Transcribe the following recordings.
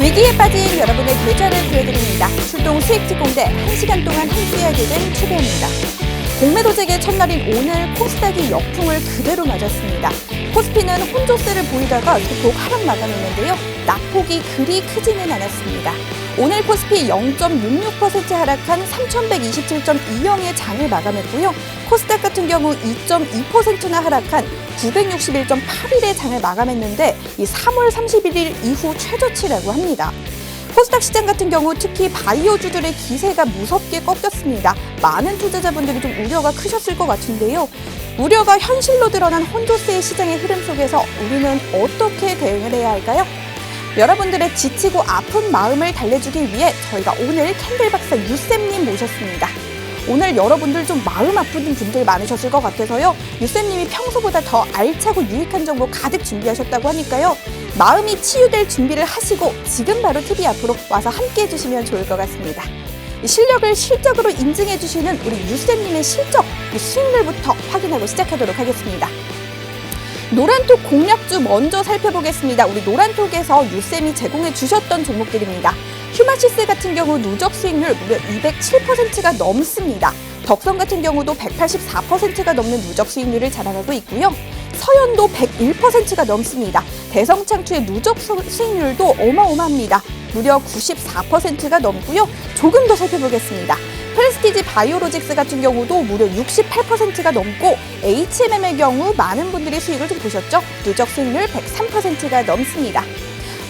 위기에 빠진 여러분의 계좌를 구해드립니다. 출동 수익특공대 1시간 동안 함께하게 된 추배입니다. 공매도제의 첫날인 오늘 코스닥이 역풍을 그대로 맞았습니다. 코스피는 혼조세를 보이다가 소폭 하락 마감했는데요. 낙폭이 그리 크지는 않았습니다. 오늘 코스피 0.66% 하락한 3127.20의 장을 마감했고요. 코스닥 같은 경우 2.2%나 하락한 961.81의 장을 마감했는데 이 3월 31일 이후 최저치라고 합니다. 코스닥 시장 같은 경우 특히 바이오주들의 기세가 무섭게 꺾였습니다. 많은 투자자분들이 좀 우려가 크셨을 것 같은데요. 우려가 현실로 드러난 혼조세의 시장의 흐름 속에서 우리는 어떻게 대응을 해야 할까요? 여러분들의 지치고 아픈 마음을 달래주기 위해 저희가 오늘 캔들 박사 유쌤님 모셨습니다. 오늘 여러분들 좀 마음 아픈 분들 많으셨을 것 같아서요. 유쌤님이 평소보다 더 알차고 유익한 정보 가득 준비하셨다고 하니까요. 마음이 치유될 준비를 하시고 지금 바로 TV 앞으로 와서 함께 해주시면 좋을 것 같습니다. 실력을 실적으로 인증해주시는 우리 유쌤님의 실적, 수익률부터 확인하고 시작하도록 하겠습니다. 노란톡 공략주 먼저 살펴보겠습니다. 우리 노란톡에서 유쌤이 제공해 주셨던 종목들입니다. 휴마시스 같은 경우 누적 수익률 무려 207%가 넘습니다. 덕성 같은 경우도 184%가 넘는 누적 수익률을 자랑하고 있고요. 서현도 101%가 넘습니다. 대성창투의 누적 수익률도 어마어마합니다. 무려 94%가 넘고요. 조금 더 살펴보겠습니다. 프레스티지 바이오로직스 같은 경우도 무려 68%가 넘고 HMM의 경우 많은 분들이 수익을 좀 보셨죠? 누적 수익률 103%가 넘습니다.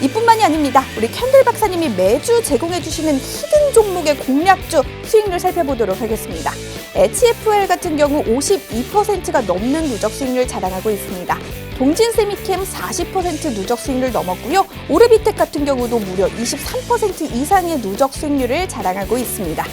이뿐만이 아닙니다. 우리 캔들 박사님이 매주 제공해주시는 히든 종목의 공략주 수익률 살펴보도록 하겠습니다. HFL 같은 경우 52%가 넘는 누적 수익률 자랑하고 있습니다. 동진세미캠 40% 누적 수익률 넘었고요. 오르비텍 같은 경우도 무려 23% 이상의 누적 수익률을 자랑하고 있습니다.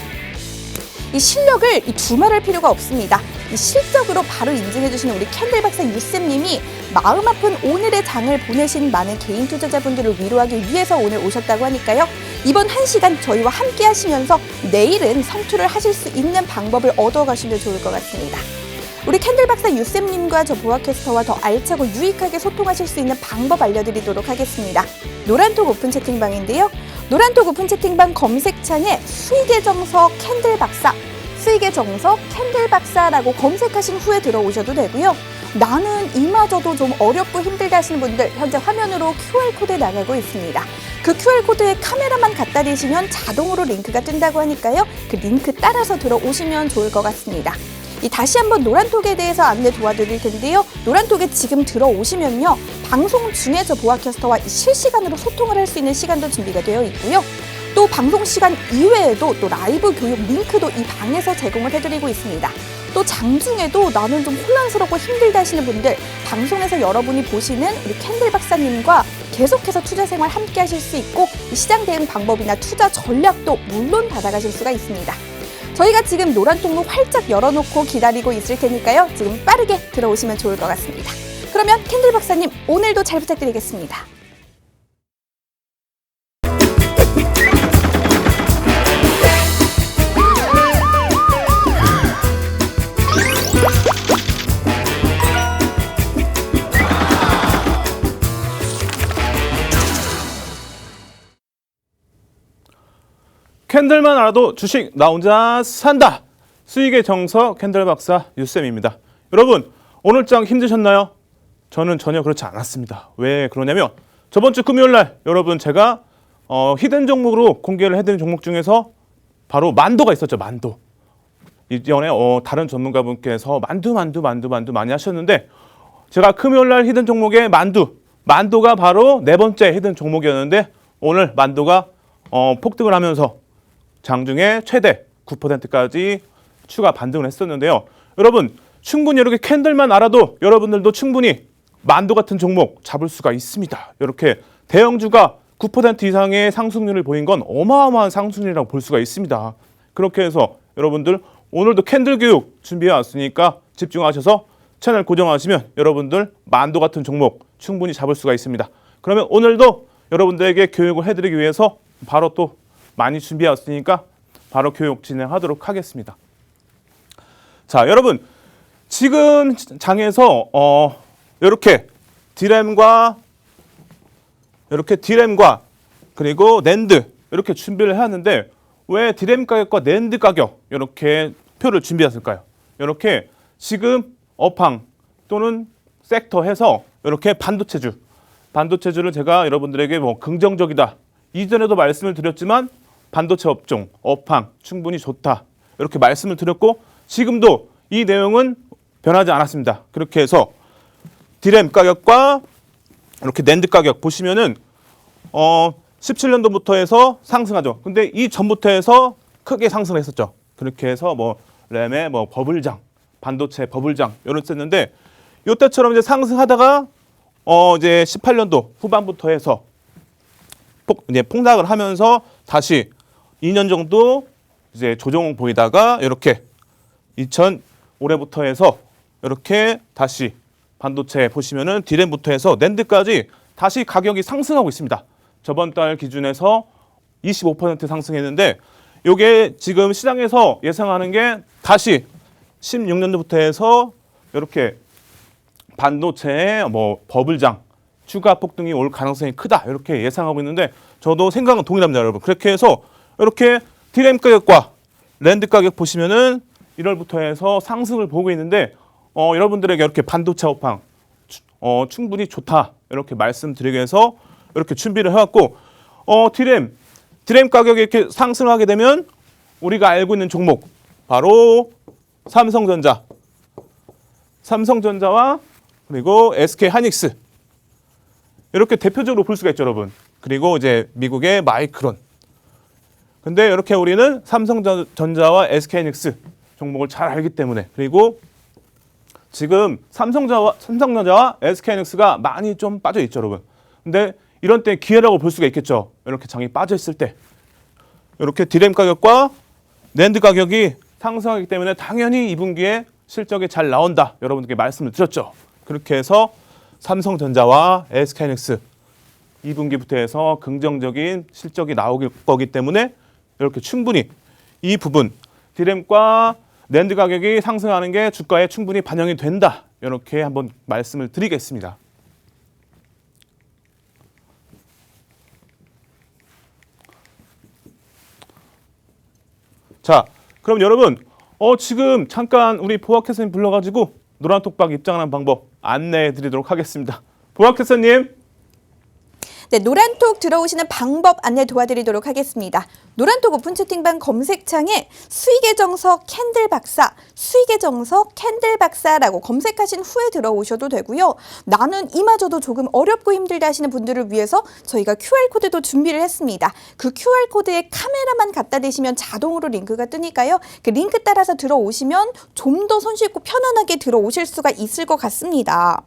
이 실력을 두말할 필요가 없습니다. 이 실적으로 바로 인증해주시는 우리 캔들 박사 유쌤님이 마음 아픈 오늘의 장을 보내신 많은 개인 투자자분들을 위로하기 위해서 오늘 오셨다고 하니까요. 이번 1시간 저희와 함께 하시면서 내일은 성투를 하실 수 있는 방법을 얻어가시면 좋을 것 같습니다. 우리 캔들 박사 유쌤님과 저 보아캐스터와 더 알차고 유익하게 소통하실 수 있는 방법 알려드리도록 하겠습니다. 노란톡 오픈 채팅방인데요. 노란톡 오픈 채팅방 검색창에 수익의 정석 캔들 박사, 수익의 정석 캔들 박사라고 검색하신 후에 들어오셔도 되고요. 나는 이마저도 좀 어렵고 힘들다 하시는 분들 현재 화면으로 QR코드 나가고 있습니다. 그 QR코드에 카메라만 갖다 대시면 자동으로 링크가 뜬다고 하니까요. 그 링크 따라서 들어오시면 좋을 것 같습니다. 다시 한번 노란톡에 대해서 안내 도와드릴 텐데요. 노란톡에 지금 들어오시면요. 방송 중에 저 보아캐스터와 실시간으로 소통을 할 수 있는 시간도 준비가 되어 있고요. 또 방송 시간 이외에도 또 라이브 교육 링크도 이 방에서 제공을 해드리고 있습니다. 또 장중에도 나는 좀 혼란스럽고 힘들다 하시는 분들 방송에서 여러분이 보시는 우리 캔들 박사님과 계속해서 투자 생활 함께 하실 수 있고 시장 대응 방법이나 투자 전략도 물론 받아가실 수가 있습니다. 저희가 지금 노란 통로 활짝 열어놓고 기다리고 있을 테니까요. 지금 빠르게 들어오시면 좋을 것 같습니다. 그러면 캔들 박사님 오늘도 잘 부탁드리겠습니다. 캔들만 알아도 주식 나 혼자 산다. 수익의 정석 캔들 박사 유쌤입니다. 여러분 오늘 장 힘드셨나요? 저는 전혀 그렇지 않았습니다. 왜 그러냐면 저번 주 금요일 날 여러분 제가 히든 종목으로 공개를 해드린 종목 중에서 바로 만도가 있었죠. 만도. 이전에 다른 전문가분께서 만두 많이 하셨는데 제가 금요일 날 히든 종목의 만도가 바로 네 번째 히든 종목이었는데 오늘 만도가 폭등을 하면서 장중에 최대 9%까지 추가 반등을 했었는데요. 여러분 충분히 이렇게 캔들만 알아도 여러분들도 충분히 만도 같은 종목 잡을 수가 있습니다. 이렇게 대형주가 9% 이상의 상승률을 보인 건 어마어마한 상승률이라고 볼 수가 있습니다. 그렇게 해서 여러분들 오늘도 캔들 교육 준비해 왔으니까 집중하셔서 채널 고정하시면 여러분들 만도 같은 종목 충분히 잡을 수가 있습니다. 그러면 오늘도 여러분들에게 교육을 해드리기 위해서 바로 또 많이 준비해 왔으니까 바로 교육 진행하도록 하겠습니다. 자, 여러분 지금 장에서 이렇게 디램과 그리고 낸드 이렇게 준비를 해왔는데 왜 디램 가격과 낸드 가격 이렇게 표를 준비했을까요? 이렇게 지금 업황 또는 섹터 해서 이렇게 반도체주를 제가 여러분들에게 뭐 긍정적이다. 이전에도 말씀을 드렸지만 반도체 업종, 업황 충분히 좋다. 이렇게 말씀을 드렸고 지금도 이 내용은 변하지 않았습니다. 그렇게 해서 디램 가격과 이렇게 낸드 가격 보시면은 17년도부터 해서 상승하죠. 근데 이 전부터 해서 크게 상승했었죠. 그렇게 해서 뭐 램의 뭐 버블장, 반도체 버블장 이런 썼는데 이때처럼 이제 상승하다가 이제 18년도 후반부터 해서 이제 폭락을 하면서 다시 2년 정도 이제 조정 보이다가 이렇게 올해부터 해서 이렇게 다시 반도체 보시면은 디램부터 해서 낸드까지 다시 가격이 상승하고 있습니다. 저번 달 기준에서 25% 상승했는데 이게 지금 시장에서 예상하는 게 다시 16년도부터 해서 이렇게 반도체의 뭐 버블장 추가 폭등이 올 가능성이 크다 이렇게 예상하고 있는데 저도 생각은 동일합니다, 여러분. 그렇게 해서 이렇게 디램 가격과 낸드 가격 보시면은 1월부터 해서 상승을 보고 있는데 여러분들에게 이렇게 반도체 업황 충분히 좋다 이렇게 말씀드리기 위해서 이렇게 준비를 해왔고 디램 가격이 이렇게 상승하게 되면 우리가 알고 있는 종목 바로 삼성전자와 그리고 SK 하이닉스 이렇게 대표적으로 볼 수가 있죠, 여러분. 그리고 이제 미국의 마이크론. 근데 이렇게 우리는 삼성전자와 SK 하이닉스 종목을 잘 알기 때문에 그리고 지금 삼성전자와 SK 하이닉스가 많이 좀 빠져 있죠, 여러분. 근데 이런 때 기회라고 볼 수가 있겠죠. 이렇게 장이 빠져 있을 때 이렇게 디램 가격과 낸드 가격이 상승하기 때문에 당연히 2분기에 실적이 잘 나온다. 여러분들께 말씀을 드렸죠. 그렇게 해서 삼성전자와 SK하이닉스 2분기부터 해서 긍정적인 실적이 나올 거기 때문에 이렇게 충분히 이 부분 디램과 낸드 가격이 상승하는 게 주가에 충분히 반영이 된다. 이렇게 한번 말씀을 드리겠습니다. 자, 그럼 여러분 지금 잠깐 우리 보아캐스터님 불러가지고 노란톡방 입장하는 방법 안내해 드리도록 하겠습니다. 보아캐스터님. 네, 노란톡 들어오시는 방법 안내 도와드리도록 하겠습니다. 노란톡 오픈 채팅방 검색창에 수익의 정석 캔들 박사라고 검색하신 후에 들어오셔도 되고요. 나는 이마저도 조금 어렵고 힘들다 하시는 분들을 위해서 저희가 QR코드도 준비를 했습니다. 그 QR코드에 카메라만 갖다 대시면 자동으로 링크가 뜨니까요. 그 링크 따라서 들어오시면 좀 더 손쉽고 편안하게 들어오실 수가 있을 것 같습니다.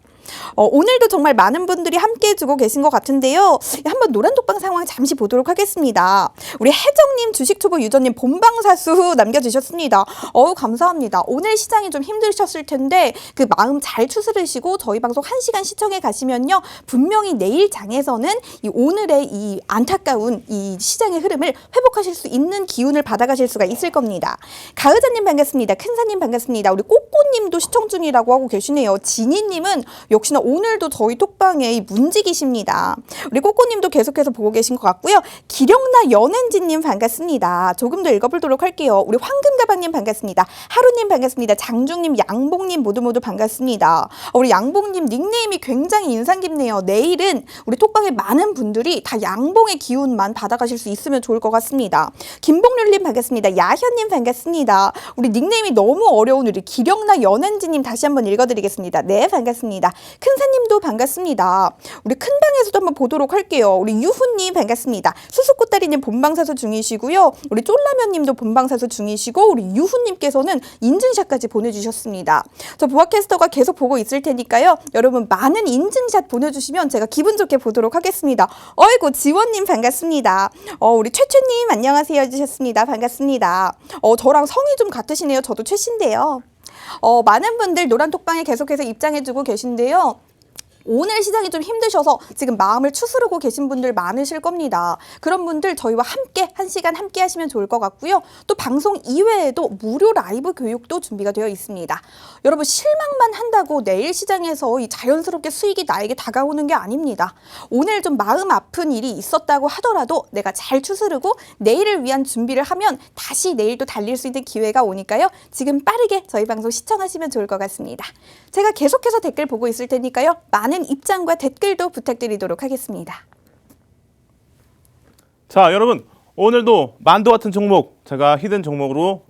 오늘도 정말 많은 분들이 함께 해주고 계신 것 같은데요. 한번 노란톡방 상황 잠시 보도록 하겠습니다. 우리 혜정님, 주식투보 유저님 본방사수 남겨주셨습니다. 감사합니다. 오늘 시장이 좀 힘드셨을 텐데 그 마음 잘 추스르시고 저희 방송 1시간 시청해 가시면요. 분명히 내일 장에서는 이 오늘의 이 안타까운 이 시장의 흐름을 회복하실 수 있는 기운을 받아가실 수가 있을 겁니다. 가의자님 반갑습니다. 큰사님 반갑습니다. 우리 꼬꼬님도 시청 중이라고 하고 계시네요. 지니님은 역시나 오늘도 저희 톡방에 이 문직이십니다. 우리 꼬꼬님도 계속해서 보고 계신 것 같고요. 기령나 연엔지님 반갑습니다. 조금 더 읽어보도록 할게요. 우리 황금가방님 반갑습니다. 하루님 반갑습니다. 장중님, 양봉님 모두 반갑습니다. 우리 양봉님 닉네임이 굉장히 인상 깊네요. 내일은 우리 톡방에 많은 분들이 다 양봉의 기운만 받아가실 수 있으면 좋을 것 같습니다. 김봉률님 반갑습니다. 야현님 반갑습니다. 우리 닉네임이 너무 어려운 우리 기령나 연엔지님 다시 한번 읽어드리겠습니다. 네, 반갑습니다. 큰사님도 반갑습니다. 우리 큰방에서도 한번 보도록 할게요. 우리 유후님 반갑습니다. 수수꽃다리님 본방사수 중이시고요. 우리 쫄라면님도 본방사수 중이시고 우리 유후님께서는 인증샷까지 보내주셨습니다. 저 보아캐스터가 계속 보고 있을 테니까요. 여러분 많은 인증샷 보내주시면 제가 기분 좋게 보도록 하겠습니다. 어이구 지원님 반갑습니다. 우리 최최님 안녕하세요 해주셨습니다. 반갑습니다. 저랑 성이 좀 같으시네요. 저도 최씨인데요. 많은 분들 노란톡방에 계속해서 입장해주고 계신데요. 오늘 시장이 좀 힘드셔서 지금 마음을 추스르고 계신 분들 많으실 겁니다. 그런 분들 저희와 함께 1시간 함께 하시면 좋을 것 같고요. 또 방송 이외에도 무료 라이브 교육도 준비가 되어 있습니다. 여러분 실망만 한다고 내일 시장에서 이 자연스럽게 수익이 나에게 다가오는 게 아닙니다. 오늘 좀 마음 아픈 일이 있었다고 하더라도 내가 잘 추스르고 내일을 위한 준비를 하면 다시 내일도 달릴 수 있는 기회가 오니까요. 지금 빠르게 저희 방송 시청하시면 좋을 것 같습니다. 제가 계속해서 댓글 보고 있을 테니까요. 많은 입장과 댓글도 부탁드리도록 하겠습니다. 자, 여러분 오늘도 만두 같은 종목 제가 히든 종목으로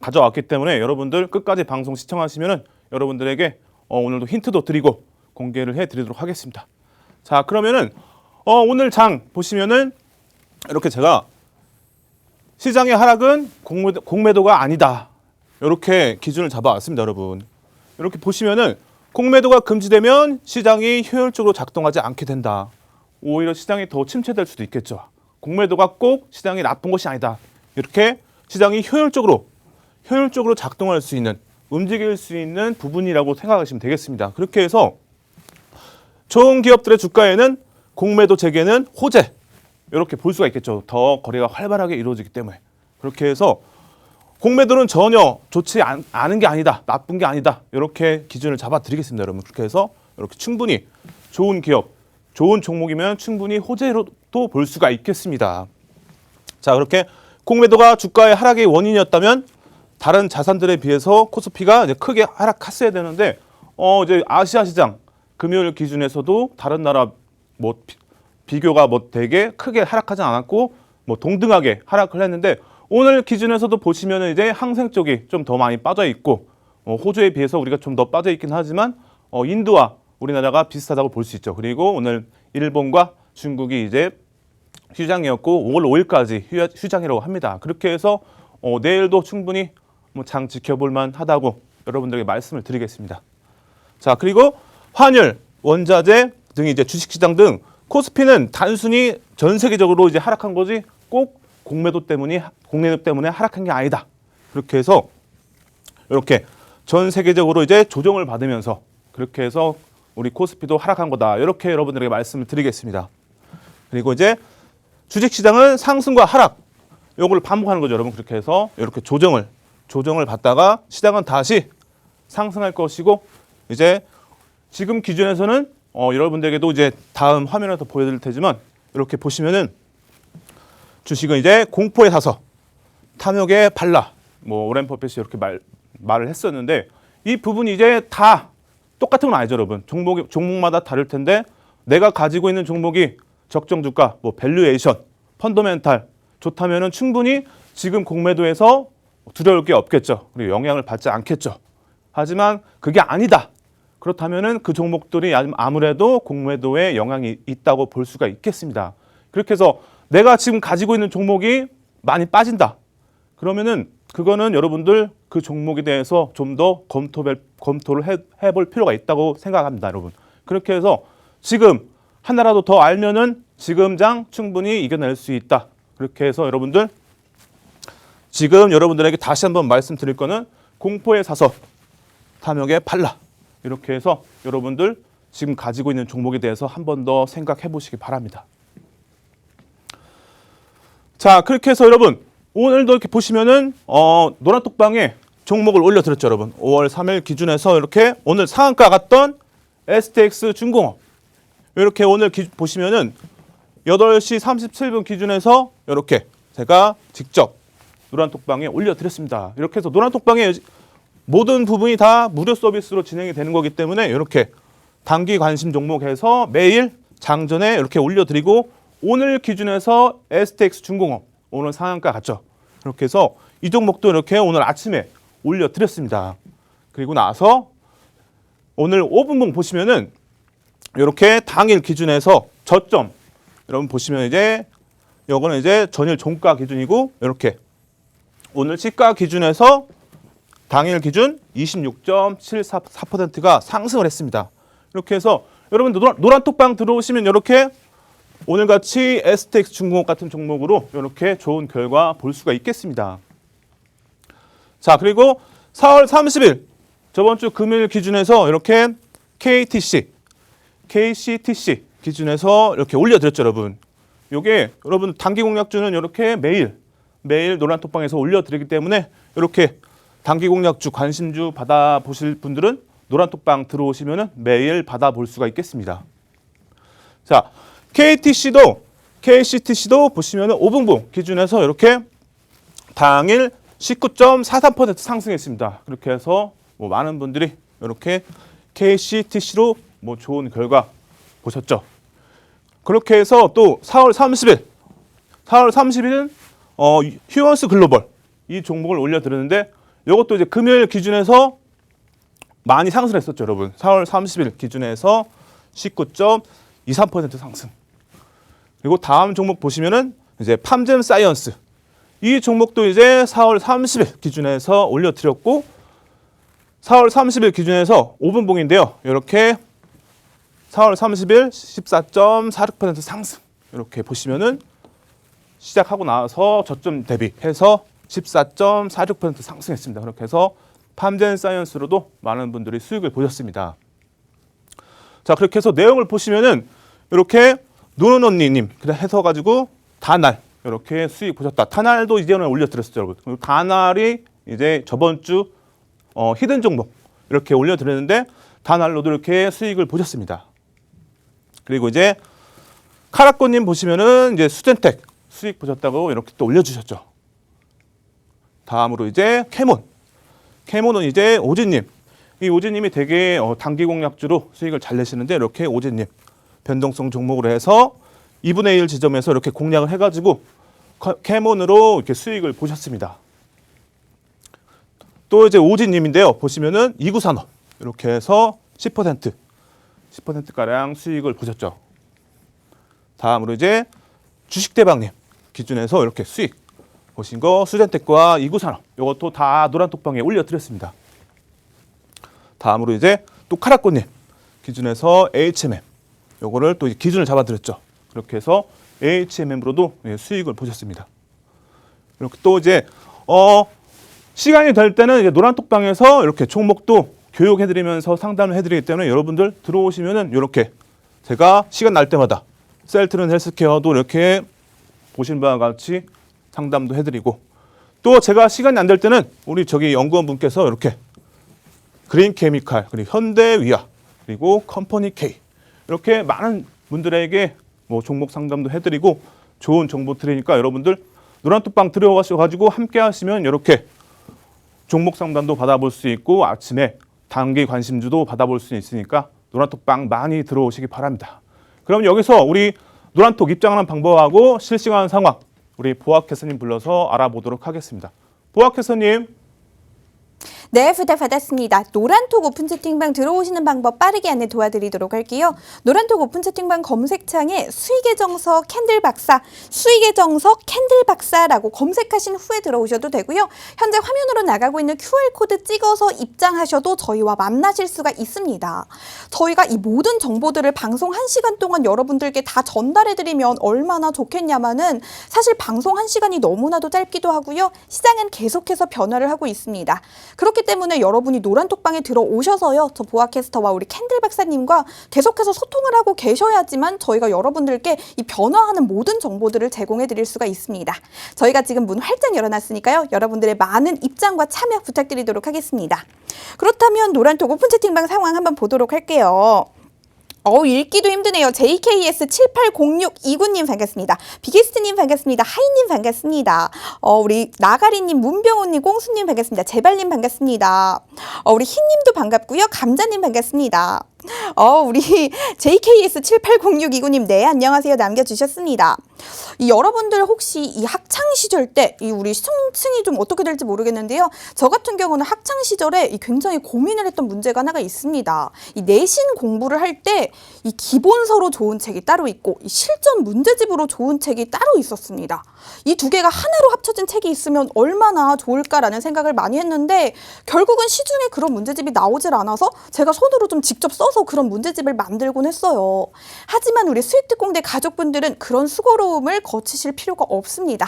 가져왔기 때문에 여러분들 끝까지 방송 시청하시면은 여러분들에게 오늘도 힌트도 드리고 공개를 해드리도록 하겠습니다. 자, 그러면은 오늘 장 보시면은 이렇게 제가 시장의 하락은 공매도가 아니다. 이렇게 기준을 잡아왔습니다, 여러분. 이렇게 보시면은 공매도가 금지되면 시장이 효율적으로 작동하지 않게 된다. 오히려 시장이 더 침체될 수도 있겠죠. 공매도가 꼭 시장이 나쁜 것이 아니다. 이렇게 시장이 효율적으로 작동할 수 있는, 움직일 수 있는 부분이라고 생각하시면 되겠습니다. 그렇게 해서 좋은 기업들의 주가에는 공매도 재개는 호재, 이렇게 볼 수가 있겠죠. 더 거래가 활발하게 이루어지기 때문에. 그렇게 해서 공매도는 전혀 좋지 않은 게 아니다, 나쁜 게 아니다, 이렇게 기준을 잡아드리겠습니다, 여러분. 그렇게 해서 이렇게 충분히 좋은 기업, 좋은 종목이면 충분히 호재로도 볼 수가 있겠습니다. 자, 그렇게 공매도가 주가의 하락의 원인이었다면 다른 자산들에 비해서 코스피가 이제 크게 하락했어야 되는데 이제 아시아 시장 금요일 기준에서도 다른 나라 뭐 비교가 뭐 되게 크게 하락하지 않았고 뭐 동등하게 하락을 했는데 오늘 기준에서도 보시면은 이제 항생 쪽이 좀 더 많이 빠져 있고 호주에 비해서 우리가 좀 더 빠져 있긴 하지만 인도와 우리나라가 비슷하다고 볼 수 있죠. 그리고 오늘 일본과 중국이 이제 휴장이었고 5월 5일까지 휴장이라고 합니다. 그렇게 해서 내일도 충분히 장 지켜볼 만하다고 여러분들에게 말씀을 드리겠습니다. 자, 그리고 환율, 원자재 등이 이제 주식시장 등 코스피는 단순히 전 세계적으로 이제 하락한 거지 꼭 공매도 때문에 하락한 게 아니다. 그렇게 해서 이렇게 전 세계적으로 이제 조정을 받으면서 그렇게 해서 우리 코스피도 하락한 거다. 이렇게 여러분들에게 말씀을 드리겠습니다. 그리고 이제 주식시장은 상승과 하락, 요걸 반복하는 거죠, 여러분. 그렇게 해서 이렇게 조정을 받다가 시장은 다시 상승할 것이고 이제 지금 기준에서는 여러분들에게도 이제 다음 화면에서 보여드릴 테지만 이렇게 보시면은 주식은 이제 공포에 사서 탐욕에 발라 오렌 버핏이 이렇게 말을 했었는데 이 부분이 이제 다 똑같은 건 아니죠, 여러분. 종목마다 다를 텐데 내가 가지고 있는 종목이 적정 주가, 밸류에이션, 펀더멘탈 좋다면은 충분히 지금 공매도에서 두려울 게 없겠죠. 그리고 영향을 받지 않겠죠. 하지만 그게 아니다. 그렇다면은 그 종목들이 아무래도 공매도에 영향이 있다고 볼 수가 있겠습니다. 그렇게 해서 내가 지금 가지고 있는 종목이 많이 빠진다. 그러면은 그거는 여러분들 그 종목에 대해서 좀 더 검토를 해볼 필요가 있다고 생각합니다, 여러분. 그렇게 해서 지금 하나라도 더 알면은 지금 장 충분히 이겨낼 수 있다. 그렇게 해서 여러분들 지금 여러분들에게 다시 한번 말씀드릴 거는 공포에 사서 탐욕에 팔라. 이렇게 해서 여러분들 지금 가지고 있는 종목에 대해서 한 번 더 생각해 보시기 바랍니다. 자, 그렇게 해서 여러분 오늘도 이렇게 보시면은 노란톡방에 종목을 올려드렸죠, 여러분. 5월 3일 기준에서 이렇게 오늘 상한가 갔던 STX 중공업 이렇게 오늘 보시면은 8시 37분 기준에서 이렇게 제가 직접 노란톡방에 올려드렸습니다. 이렇게 해서 노란톡방에 모든 부분이 다 무료 서비스로 진행이 되는 거기 때문에 이렇게 단기 관심 종목해서 매일 장전에 이렇게 올려드리고 오늘 기준에서 STX 중공업 오늘 상한가 갔죠. 이렇게 해서 이 종목도 이렇게 오늘 아침에 올려드렸습니다. 그리고 나서 오늘 5분봉 보시면은 이렇게 당일 기준에서 저점 여러분 보시면 이제 요거는 이제 전일 종가 기준이고 이렇게 오늘 시가 기준에서 당일 기준 26.74%가 상승을 했습니다. 이렇게 해서 여러분들 노란톡방 들어오시면 이렇게 오늘같이 STX 중공업 같은 종목으로 이렇게 좋은 결과 볼 수가 있겠습니다. 자, 그리고 4월 30일 저번 주 금요일 기준에서 이렇게 KTC KCTC 기준에서 이렇게 올려드렸죠, 여러분. 요게 여러분 단기 공략주는 이렇게 매일 노란톡방에서 올려드리기 때문에 이렇게 단기 공략주 관심주 받아보실 분들은 노란톡방 들어오시면은 매일 받아볼 수가 있겠습니다. 자, KCTC도 보시면은 5분봉 기준에서 이렇게 당일 19.43% 상승했습니다. 그렇게 해서 뭐 많은 분들이 이렇게 KCTC로 뭐 좋은 결과 보셨죠. 그렇게 해서 또 4월 30일은 휴원스 글로벌 이 종목을 올려드렸는데 이것도 이제 금요일 기준에서 많이 상승했었죠, 여러분. 4월 30일 기준에서 19.23% 상승. 그리고 다음 종목 보시면은 이제 팜잼 사이언스 이 종목도 이제 4월 30일 기준에서 올려드렸고 4월 30일 기준에서 5분봉인데요. 이렇게 4월 30일 14.46% 상승. 이렇게 보시면은 시작하고 나서 저점 대비해서 14.46% 상승했습니다. 그렇게 해서 팜젠 사이언스로도 많은 분들이 수익을 보셨습니다. 자, 그렇게 해서 내용을 보시면은 이렇게 노는 언니님 해서 가지고 다날 이렇게 수익 보셨다. 다날도 이제는 올려드렸었죠, 여러분. 다날이 이제 저번 주 히든 종목 이렇게 올려드렸는데 다날로도 이렇게 수익을 보셨습니다. 그리고 이제 카라코님 보시면은 이제 수젠텍 수익 보셨다고 이렇게 또 올려주셨죠. 다음으로 이제 캐몬은 이제 오진님. 이 오진님이 되게 단기 공략주로 수익을 잘 내시는데 이렇게 오진님 변동성 종목으로 해서 2분의 1 지점에서 이렇게 공략을 해가지고 캐몬으로 이렇게 수익을 보셨습니다. 또 이제 오진님인데요. 보시면은 이구산업 이렇게 해서 10%가량 수익을 보셨죠. 다음으로 이제 주식대박님 기준에서 이렇게 수익 보신 거 수젠텍과 이구산업 이것도 다 노란톡방에 올려드렸습니다. 다음으로 이제 또 카라코님 기준에서 HMM 요거를 또 기준을 잡아드렸죠. 그렇게 해서 HMM으로도 수익을 보셨습니다. 이렇게 또 이제 시간이 될 때는 이제 노란톡방에서 이렇게 종목도 교육해드리면서 상담을 해드리기 때문에 여러분들 들어오시면은 이렇게 제가 시간 날 때마다 셀트른 헬스케어도 이렇게 보신 바와 같이 상담도 해드리고 또 제가 시간이 안 될 때는 우리 저기 연구원분께서 이렇게 그린 케미칼 그리고 현대위아 그리고 컴퍼니 K 이렇게 많은 분들에게 뭐 종목 상담도 해드리고 좋은 정보 드리니까 여러분들 노란톡방 들어가셔가지고 함께 하시면 이렇게 종목 상담도 받아볼 수 있고 아침에 단기 관심주도 받아볼 수 있으니까 노란톡방 많이 들어오시기 바랍니다. 그럼 여기서 우리 노란톡 입장하는 방법하고 실시간 상황 우리 보아캐서님 불러서 알아보도록 하겠습니다. 보아캐서님. 네, 부탁받았습니다. 노란톡 오픈 채팅방 들어오시는 방법 빠르게 안내 도와드리도록 할게요. 노란톡 오픈 채팅방 검색창에 수익의 정석 캔들 박사, 수익의 정석 캔들 박사라고 검색하신 후에 들어오셔도 되고요. 현재 화면으로 나가고 있는 QR코드 찍어서 입장하셔도 저희와 만나실 수가 있습니다. 저희가 이 모든 정보들을 방송 1시간 동안 여러분들께 다 전달해드리면 얼마나 좋겠냐마는 사실 방송 1시간이 너무나도 짧기도 하고요. 시장은 계속해서 변화를 하고 있습니다. 그렇기 때문에 여러분이 노란톡방에 들어오셔서요. 저 보아캐스터와 우리 캔들 박사님과 계속해서 소통을 하고 계셔야지만 저희가 여러분들께 이 변화하는 모든 정보들을 제공해 드릴 수가 있습니다. 저희가 지금 문 활짝 열어놨으니까요. 여러분들의 많은 입장과 참여 부탁드리도록 하겠습니다. 그렇다면 노란톡 오픈 채팅방 상황 한번 보도록 할게요. 읽기도 힘드네요. JKS780629님 반갑습니다. 비게스트님 반갑습니다. 하이님 반갑습니다. 우리 나가리님, 문병호님, 꽁수님 반갑습니다. 제발님 반갑습니다. 우리 흰님도 반갑고요. 감자님 반갑습니다. 우리 JKS780629님 네 안녕하세요 남겨주셨습니다. 여러분들 혹시 이 학창 시절 때 우리 시청층이 좀 어떻게 될지 모르겠는데요. 저 같은 경우는 학창 시절에 굉장히 고민을 했던 문제가 하나가 있습니다. 이 내신 공부를 할 때 이 기본서로 좋은 책이 따로 있고 이 실전 문제집으로 좋은 책이 따로 있었습니다. 이 두 개가 하나로 합쳐진 책이 있으면 얼마나 좋을까라는 생각을 많이 했는데 결국은 시중에 그런 문제집이 나오질 않아서 제가 손으로 좀 직접 써서 써서 그런 문제집을 만들곤 했어요. 하지만 우리 수익특공대 가족분들은 그런 수고로움을 거치실 필요가 없습니다.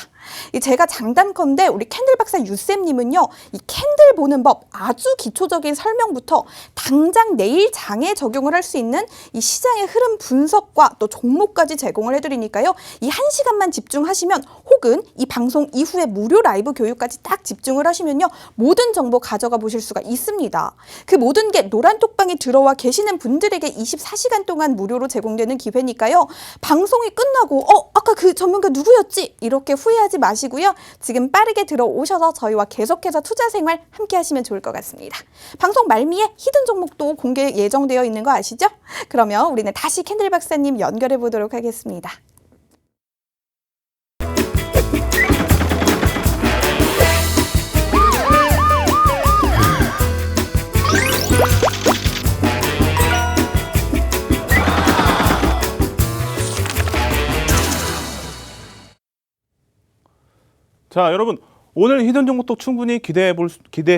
제가 장담컨대 우리 캔들 박사 유쌤님은요, 이 캔들 보는 법 아주 기초적인 설명부터 당장 내일 장에 적용을 할 수 있는 이 시장의 흐름 분석과 또 종목까지 제공을 해드리니까요. 이 1시간만 집중하시면 혹은 이 방송 이후에 무료 라이브 교육까지 딱 집중을 하시면요. 모든 정보 가져가 보실 수가 있습니다. 그 모든 게 노란톡방에 들어와 계시는 분들에게 24시간 동안 무료로 제공되는 기회니까요. 방송이 끝나고 아까 그 전문가 누구였지? 이렇게 후회하지 마시고요. 지금 빠르게 들어오셔서 저희와 계속해서 투자 생활 함께 하시면 좋을 것 같습니다. 방송 말미에 히든 종목도 공개 예정되어 있는 거 아시죠? 그러면 우리는 다시 캔들 박사님 연결해 보도록 하겠습니다. 자, 여러분, 오늘 히든 종목도 충분히 기대해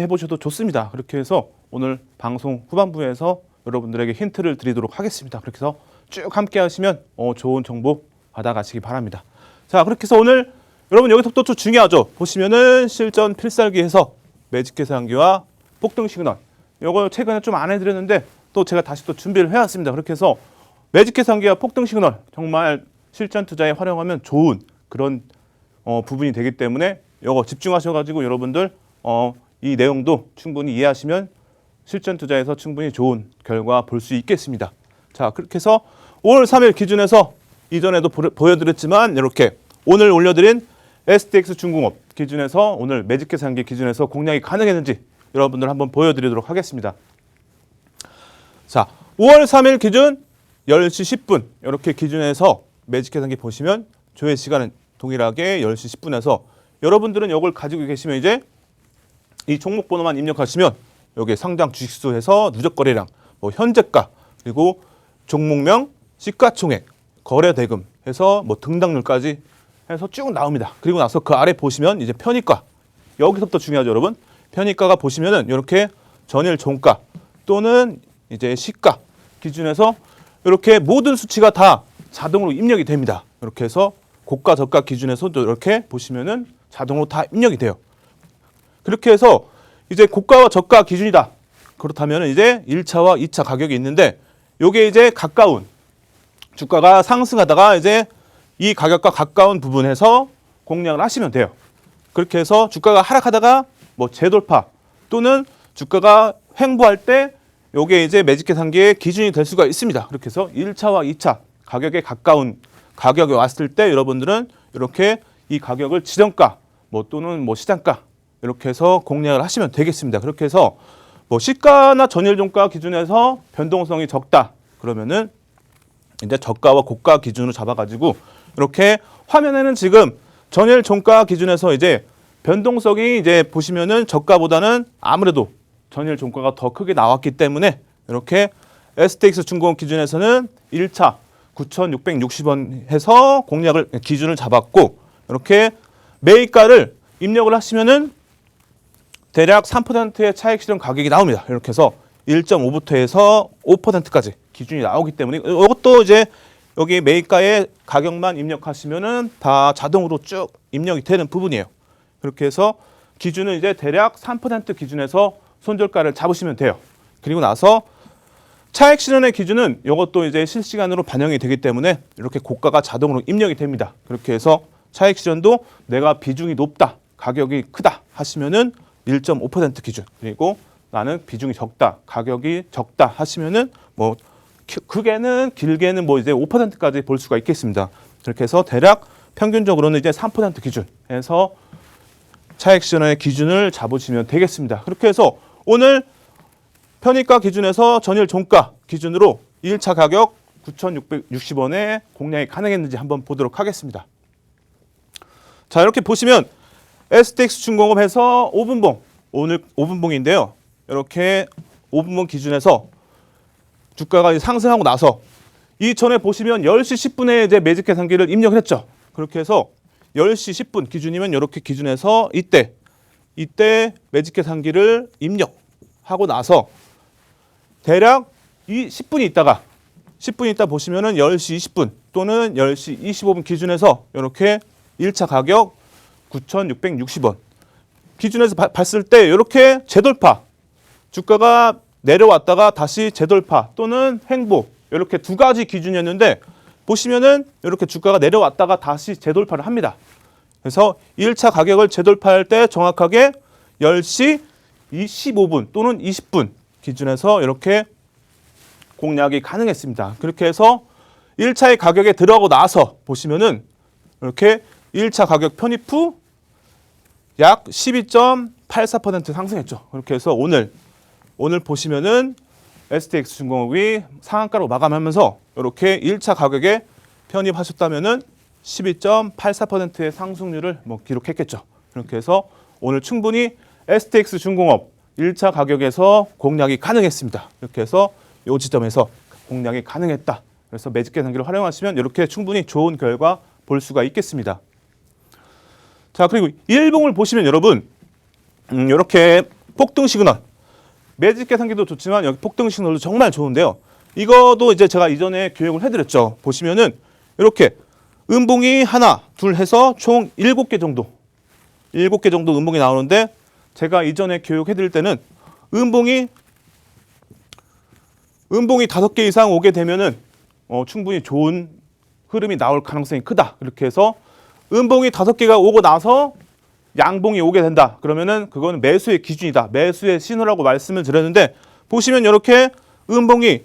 보셔도 좋습니다. 그렇게 해서 오늘 방송 후반부에서 여러분들에게 힌트를 드리도록 하겠습니다. 그렇게 해서 쭉 함께 하시면 좋은 정보 받아가시기 바랍니다. 자, 그렇게 해서 오늘 여러분 여기서부터 좀 중요하죠. 보시면은 실전 필살기에서 매직 계산기와 폭등 시그널. 이거 최근에 좀 안 해드렸는데 또 제가 다시 또 준비를 해왔습니다. 그렇게 해서 매직 계산기와 폭등 시그널 정말 실전 투자에 활용하면 좋은 그런 부분이 되기 때문에 이거 집중하셔가지고 여러분들 이 내용도 충분히 이해하시면 실전 투자에서 충분히 좋은 결과 볼 수 있겠습니다. 자, 그렇게 해서 5월 3일 기준에서 이전에도 보여드렸지만 이렇게 오늘 올려드린 STX 중공업 기준에서 오늘 매직 계산기 기준에서 공략이 가능했는지 여러분들 한번 보여드리도록 하겠습니다. 자, 5월 3일 기준 10시 10분 이렇게 기준에서 매직 계산기 보시면 조회 시간은 동일하게 10시 10분에서 여러분들은 이걸 가지고 계시면 이제 이 종목 번호만 입력하시면 여기 상장 주식수 해서 누적 거래량, 뭐 현재가, 그리고 종목명, 시가총액, 거래 대금 해서 뭐 등락률까지 해서 쭉 나옵니다. 그리고 나서 그 아래 보시면 이제 편입가. 여기서부터 중요하죠, 여러분. 편입가가 보시면은 이렇게 전일 종가 또는 이제 시가 기준에서 이렇게 모든 수치가 다 자동으로 입력이 됩니다. 이렇게 해서 고가 저가 기준에서도 이렇게 보시면은 자동으로 다 입력이 돼요. 그렇게 해서 이제 고가와 저가 기준이다. 그렇다면 이제 1차와 2차 가격이 있는데 요게 이제 가까운 주가가 상승하다가 이제 이 가격과 가까운 부분에서 공략을 하시면 돼요. 그렇게 해서 주가가 하락하다가 뭐 재돌파 또는 주가가 횡보할 때 요게 이제 매직 계산기의 기준이 될 수가 있습니다. 그렇게 해서 1차와 2차 가격에 가까운 가격이 왔을 때 여러분들은 이렇게 이 가격을 지정가 뭐 또는 뭐 시장가 이렇게 해서 공략을 하시면 되겠습니다. 그렇게 해서 뭐 시가나 전일 종가 기준에서 변동성이 적다 그러면은 이제 저가와 고가 기준으로 잡아가지고 이렇게 화면에는 지금 전일 종가 기준에서 이제 변동성이 이제 보시면은 저가보다는 아무래도 전일 종가가 더 크게 나왔기 때문에 이렇게 STX 중공업 기준에서는 1차 9,660원 해서 공략을 기준을 잡았고 이렇게 매입가를 입력을 하시면은 대략 3%의 차익 실현 가격이 나옵니다. 이렇게 해서 1.5부터 해서 5%까지 기준이 나오기 때문에 이것도 이제 여기 매입가의 가격만 입력하시면은 다 자동으로 쭉 입력이 되는 부분이에요. 그렇게 해서 기준은 이제 대략 3% 기준에서 손절가를 잡으시면 돼요. 그리고 나서 차익 실현의 기준은 이것도 이제 실시간으로 반영이 되기 때문에 이렇게 고가가 자동으로 입력이 됩니다. 그렇게 해서 차익 실현도 내가 비중이 높다, 가격이 크다 하시면은 1.5% 기준. 그리고 나는 비중이 적다, 가격이 적다 하시면은 뭐 크게는 길게는 뭐 이제 5%까지 볼 수가 있겠습니다. 그렇게 해서 대략 평균적으로는 이제 3% 기준에서 차익 실현의 기준을 잡으시면 되겠습니다. 그렇게 해서 오늘 편입가 기준에서 전일 종가 기준으로 1차 가격 9,660원에 공략이 가능했는지 한번 보도록 하겠습니다. 자, 이렇게 보시면 STX 중공업에서 5분봉, 오늘 5분봉인데요. 이렇게 5분봉 기준에서 주가가 상승하고 나서 이전에 보시면 10시 10분에 이제 매직 계산기를 입력을 했죠. 그렇게 해서 10시 10분 기준이면 이렇게 기준에서 이때 매직 계산기를 입력하고 나서 대략 이 10분이 있다 보시면은 10시 20분 또는 10시 25분 기준에서 이렇게 1차 가격 9,660원 기준에서 봤을 때 이렇게 재돌파 주가가 내려왔다가 다시 재돌파 또는 횡보 이렇게 두 가지 기준이었는데 보시면은 이렇게 주가가 내려왔다가 다시 재돌파를 합니다. 그래서 1차 가격을 재돌파할 때 정확하게 10시 25분 또는 20분 기준에서 이렇게 공략이 가능했습니다. 그렇게 해서 1차의 가격에 들어가고 나서 보시면은 이렇게 1차 가격 편입 후 약 12.84% 상승했죠. 그렇게 해서 오늘 보시면은 STX중공업이 상한가로 마감하면서 이렇게 1차 가격에 편입하셨다면은 12.84%의 상승률을 기록했겠죠. 그렇게 해서 오늘 충분히 STX중공업 1차 가격에서 공략이 가능했습니다. 이렇게 해서 이 지점에서 공략이 가능했다. 그래서 매직 계산기를 활용하시면 이렇게 충분히 좋은 결과 볼 수가 있겠습니다. 자, 그리고 일봉을 보시면 여러분 이렇게 폭등 시그널 매직 계산기도 좋지만 여기 폭등 시그널도 정말 좋은데요. 이거도 이제 제가 이전에 교육을 해드렸죠. 보시면은 이렇게 음봉이 하나, 둘 해서 총 7개 정도 음봉이 나오는데 제가 이전에 교육해드릴 때는 음봉이 5개 이상 오게 되면은 충분히 좋은 흐름이 나올 가능성이 크다. 이렇게 해서 음봉이 5개가 오고 나서 양봉이 오게 된다. 그러면은 그거는 매수의 기준이다. 매수의 신호라고 말씀을 드렸는데 보시면 이렇게 음봉이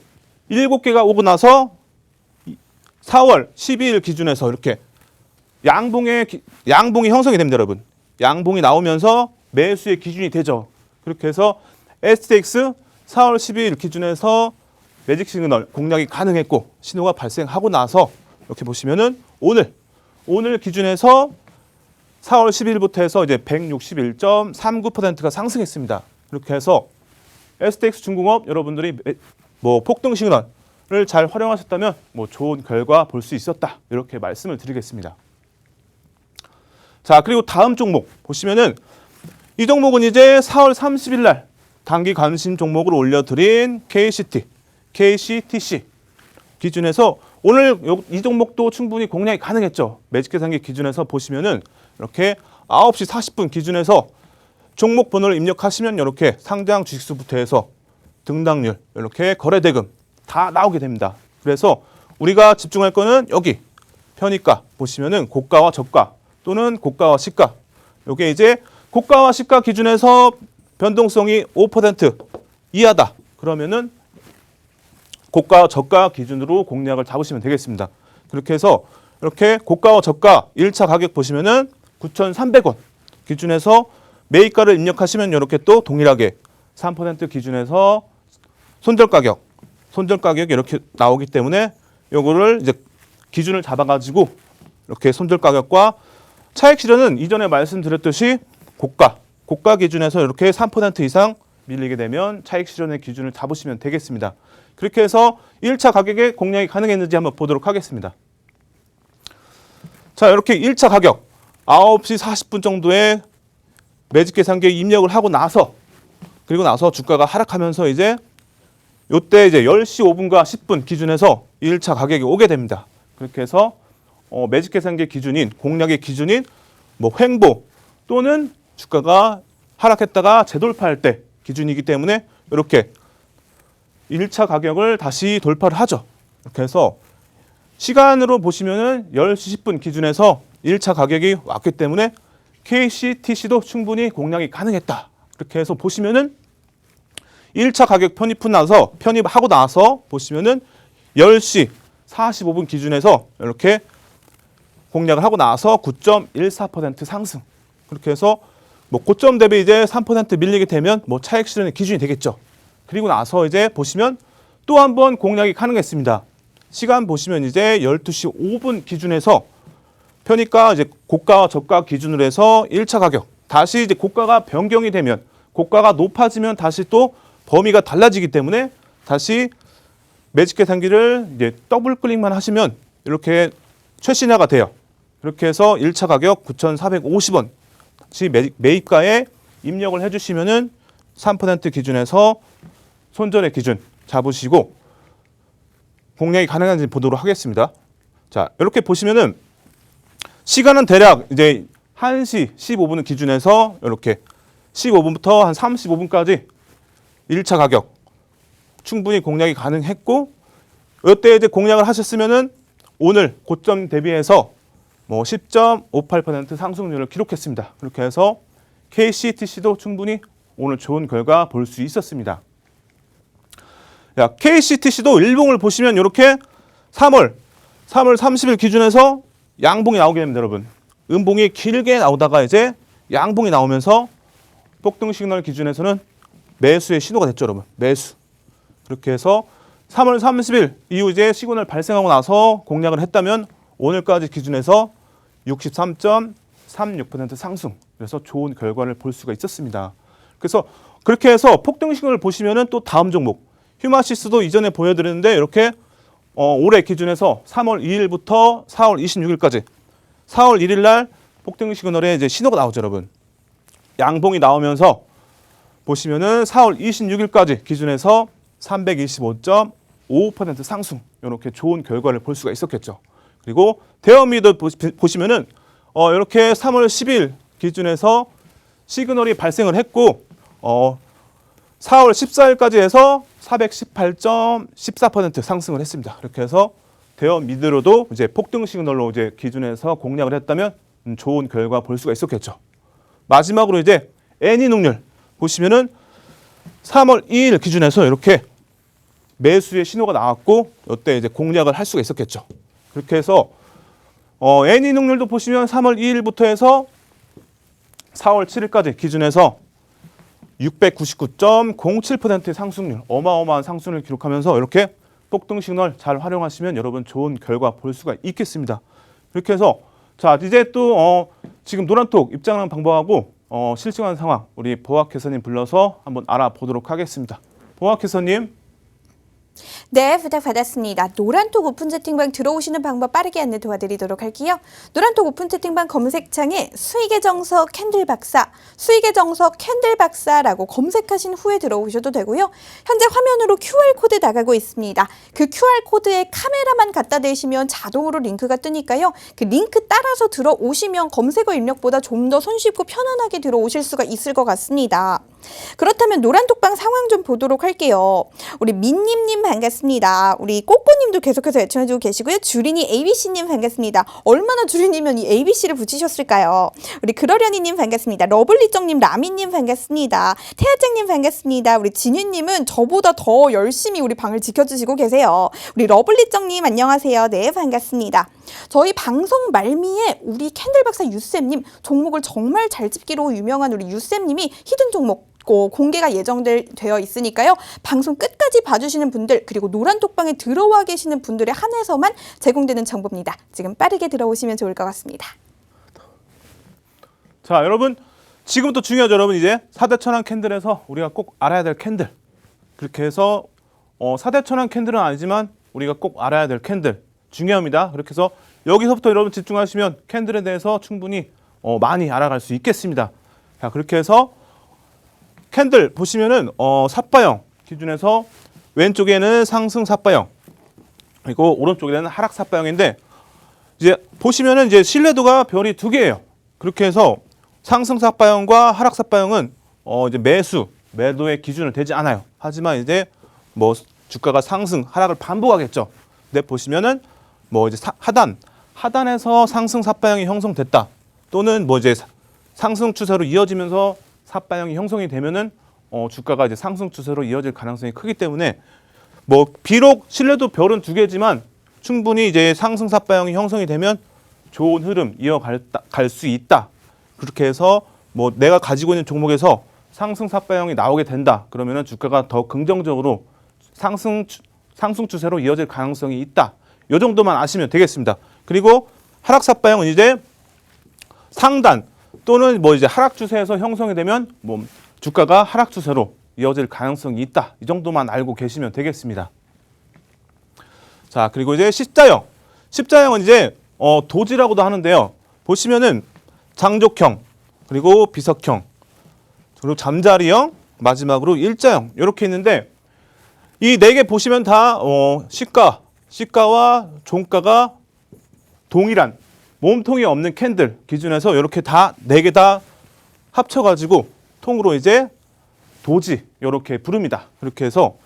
7개가 오고 나서 4월 12일 기준에서 이렇게 양봉이 형성이 됩니다, 여러분. 양봉이 나오면서 매수의 기준이 되죠. 그렇게 해서 STX 4월 12일 기준에서 매직 시그널 공략이 가능했고 신호가 발생하고 나서 이렇게 보시면은 오늘 기준에서 4월 10일부터 해서 이제 161.39%가 상승했습니다. 이렇게 해서 STX중공업 여러분들이 폭등 시그널을 잘 활용하셨다면 좋은 결과 볼 수 있었다. 이렇게 말씀을 드리겠습니다. 자, 그리고 다음 종목 보시면은 이 종목은 이제 4월 30일 날 단기 관심 종목으로 올려드린 KCTC 기준에서 오늘 이 종목도 충분히 공략이 가능했죠. 매직 계산기 기준에서 보시면은 이렇게 9시 40분 기준에서 종목 번호를 입력하시면 이렇게 상장 주식수부터 해서 등락률, 이렇게 거래대금 다 나오게 됩니다. 그래서 우리가 집중할 거는 여기 편입가 보시면은 고가와 저가 또는 고가와 시가. 이게 이제 고가와 시가 기준에서 변동성이 5% 이하다. 그러면은 고가, 저가 기준으로 공략을 잡으시면 되겠습니다. 그렇게 해서 이렇게 고가와 저가 1차 가격 보시면은 9,300원 기준에서 매입가를 입력하시면 이렇게 또 동일하게 3% 기준에서 손절 가격이 이렇게 나오기 때문에 요거를 이제 기준을 잡아가지고 이렇게 손절 가격과 차익 실현은 이전에 말씀드렸듯이 고가 기준에서 이렇게 3% 이상 밀리게 되면 차익 실현의 기준을 잡으시면 되겠습니다. 그렇게 해서 1차 가격에 공략이 가능했는지 한번 보도록 하겠습니다. 자, 이렇게 1차 가격 9시 40분 정도에 매직 계산기에 입력을 하고 나서 그리고 나서 주가가 하락하면서 이제 요때 이제 10시 5분과 10분 기준에서 1차 가격이 오게 됩니다. 그렇게 해서 매직 계산기 기준인 공략의 기준인 횡보 또는 주가가 하락했다가 재돌파할 때 기준이기 때문에 이렇게 1차 가격을 다시 돌파를 하죠. 이렇게 해서 시간으로 보시면은 10시 10분 기준에서 1차 가격이 왔기 때문에 KCTC도 충분히 공략이 가능했다. 이렇게 해서 보시면은 1차 가격 편입하고 나서 보시면은 10시 45분 기준에서 이렇게 공략을 하고 나서 9.14% 상승. 그렇게 해서 고점 대비 이제 3% 밀리게 되면 차익 실현의 기준이 되겠죠. 그리고 나서 이제 보시면 또 한 번 공략이 가능했습니다. 시간 보시면 이제 12시 5분 기준에서 편입가 이제 고가와 저가 기준으로 해서 1차 가격 다시 이제 고가가 변경이 되면 고가가 높아지면 다시 또 범위가 달라지기 때문에 다시 매직 계산기를 이제 더블 클릭만 하시면 이렇게 최신화가 돼요. 이렇게 해서 1차 가격 9,450원 다시 매입가에 입력을 해주시면은 3% 기준에서 손절의 기준 잡으시고 공략이 가능한지 보도록 하겠습니다. 자, 이렇게 보시면은 시간은 대략 이제 1시 15분을 기준해서 이렇게 15분부터 한 35분까지 1차 가격 충분히 공략이 가능했고, 이때 이제 공략을 하셨으면은 오늘 고점 대비해서 뭐 10.58% 상승률을 기록했습니다. 그렇게 해서 KCTC도 충분히 오늘 좋은 결과 볼 수 있었습니다. 야, KCTC도 일봉을 보시면 이렇게 3월 30일 기준해서 양봉이 나오게 됩니다, 여러분. 음봉이 길게 나오다가 이제 양봉이 나오면서 폭등 시그널 기준에서는 매수의 신호가 됐죠, 여러분. 매수. 그렇게 해서 3월 30일 이후 이제 시그널 발생하고 나서 공략을 했다면 오늘까지 기준해서 63.36% 상승. 그래서 좋은 결과를 볼 수가 있었습니다. 그래서 그렇게 해서 폭등 시그널을 보시면은 또 다음 종목 휴마시스도 이전에 보여드렸는데 이렇게 올해 기준해서 3월 2일부터 4월 26일까지 4월 1일 날 폭등 시그널에 이제 신호가 나오죠, 여러분. 양봉이 나오면서 보시면은 4월 26일까지 기준해서 325.55% 상승. 이렇게 좋은 결과를 볼 수가 있었겠죠. 그리고 대형미도 보시면은 이렇게 3월 10일 기준해서 시그널이 발생을 했고 4월 14일까지 해서 418.14% 상승을 했습니다. 이렇게 해서 대형미드로도 이제 폭등 시그널로 이제 기준해서 공략을 했다면 좋은 결과 볼 수가 있었겠죠. 마지막으로 이제 애니눅률 보시면은 3월 2일 기준해서 이렇게 매수의 신호가 나왔고 이때 이제 공략을 할 수가 있었겠죠. 그렇게 해서 애니눅률도 보시면 3월 2일부터 해서 4월 7일까지 기준해서 699.07%의 상승률, 어마어마한 상승을 기록하면서 이렇게 폭등 시그널 잘 활용하시면 여러분 좋은 결과 볼 수가 있겠습니다. 이렇게 해서 자, 이제 또 지금 노란톡 입장하는 방법하고 실시간 상황 우리 보학회사님 불러서 한번 알아보도록 하겠습니다. 보학회사님. 네, 부탁받았습니다. 노란톡 오픈 채팅방 들어오시는 방법 빠르게 안내 도와드리도록 할게요. 노란톡 오픈 채팅방 검색창에 수익의 정석 캔들 박사, 수익의 정석 캔들 박사라고 검색하신 후에 들어오셔도 되고요. 현재 화면으로 QR코드 나가고 있습니다. 그 QR코드에 카메라만 갖다 대시면 자동으로 링크가 뜨니까요. 그 링크 따라서 들어오시면 검색어 입력보다 좀 더 손쉽고 편안하게 들어오실 수가 있을 것 같습니다. 그렇다면 노란톡방 상황 좀 보도록 할게요. 우리 민님님 반갑습니다. 우리 꼬꼬님도 계속해서 애청해주고 계시고요. 주린이 ABC님 반갑습니다. 얼마나 주린이면 이 ABC를 붙이셨을까요? 우리 그러려니님 반갑습니다. 러블리정님, 라미님 반갑습니다. 태아짱님 반갑습니다. 우리 진유님은 저보다 더 열심히 우리 방을 지켜주시고 계세요. 우리 러블리정님 안녕하세요. 네, 반갑습니다. 저희 방송 말미에 우리 캔들박사 유쌤님 종목을 정말 잘 짚기로 유명한 우리 유쌤님이 히든 종목 공개가 예정되어 있으니까요. 방송 끝까지 봐주시는 분들 그리고 노란톡방에 들어와 계시는 분들에 한해서만 제공되는 정보입니다. 지금 빠르게 들어오시면 좋을 것 같습니다. 자, 여러분 지금부터 중요하죠. 여러분 이제 4대 천왕 캔들에서 우리가 꼭 알아야 될 캔들. 그렇게 해서 4대 천왕 캔들은 아니지만 우리가 꼭 알아야 될 캔들 중요합니다. 그렇게 해서 여기서부터 여러분 집중하시면 캔들에 대해서 충분히 많이 알아갈 수 있겠습니다. 자, 그렇게 해서 캔들 보시면은 삿바형 기준에서 왼쪽에는 상승 삿바형 그리고 오른쪽에는 하락 삿바형인데 이제 보시면은 이제 신뢰도가 별이 두 개예요. 그렇게 해서 상승 삿바형과 하락 삿바형은 이제 매도의 기준을 대지 않아요. 하지만 이제 뭐 주가가 상승 하락을 반복하겠죠. 근데 보시면은 뭐 이제 하단에서 상승 삿바형이 형성됐다. 또는 뭐 이제 상승 추세로 이어지면서 삿바형이 형성이 되면은 주가가 이제 상승 추세로 이어질 가능성이 크기 때문에 뭐 비록 신뢰도 별은 두 개지만 충분히 이제 상승 삿바형이 형성이 되면 좋은 흐름 이어갈 수 있다. 그렇게 해서 뭐 내가 가지고 있는 종목에서 상승 삿바형이 나오게 된다. 그러면은 주가가 더 긍정적으로 상승 추세로 이어질 가능성이 있다. 이 정도만 아시면 되겠습니다. 그리고 하락 삿바형은 이제 상단 또는 뭐 이제 하락 추세에서 형성이 되면 뭐 주가가 하락 추세로 이어질 가능성이 있다. 이 정도만 알고 계시면 되겠습니다. 자, 그리고 이제 십자형은 이제 도지라고도 하는데요. 보시면은 장족형, 그리고 비석형, 그리고 잠자리형, 마지막으로 일자형 이렇게 있는데 이 네 개 보시면 다 시가 시가와 종가가 동일한 몸통이 없는 캔들 기준에서 이렇게 다 4개 다 합쳐가지고 통으로 이제 도지 이렇게 부릅니다. 그렇게 해서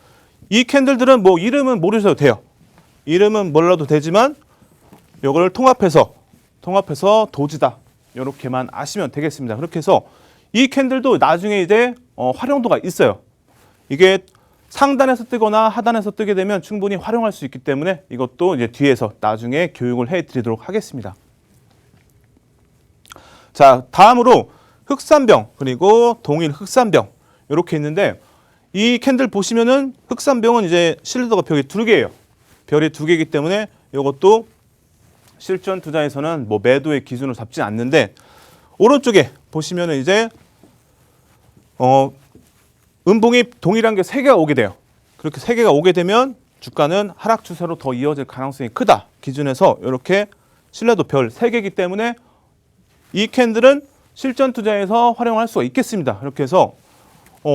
이 캔들들은 뭐 이름은 모르셔도 돼요. 이름은 몰라도 되지만 이걸 통합해서 도지다 이렇게만 아시면 되겠습니다. 그렇게 해서 이 캔들도 나중에 이제 활용도가 있어요. 이게 상단에서 뜨거나 하단에서 뜨게 되면 충분히 활용할 수 있기 때문에 이것도 이제 뒤에서 나중에 교육을 해드리도록 하겠습니다. 자, 다음으로 흑산병 그리고 동일 흑산병 이렇게 있는데 이 캔들 보시면은 흑산병은 이제 실드가 벽이 2개예요. 별이 2개이기 때문에 이것도 실전 투자에서는 뭐 매도의 기준으로 잡지 않는데 오른쪽에 보시면은 이제 음봉이 동일한 게 3개가 오게 돼요. 그렇게 3개가 오게 되면 주가는 하락 추세로 더 이어질 가능성이 크다. 기준에서 이렇게 신뢰도 별 3개이기 때문에 이 캔들은 실전 투자에서 활용할 수가 있겠습니다. 이렇게 해서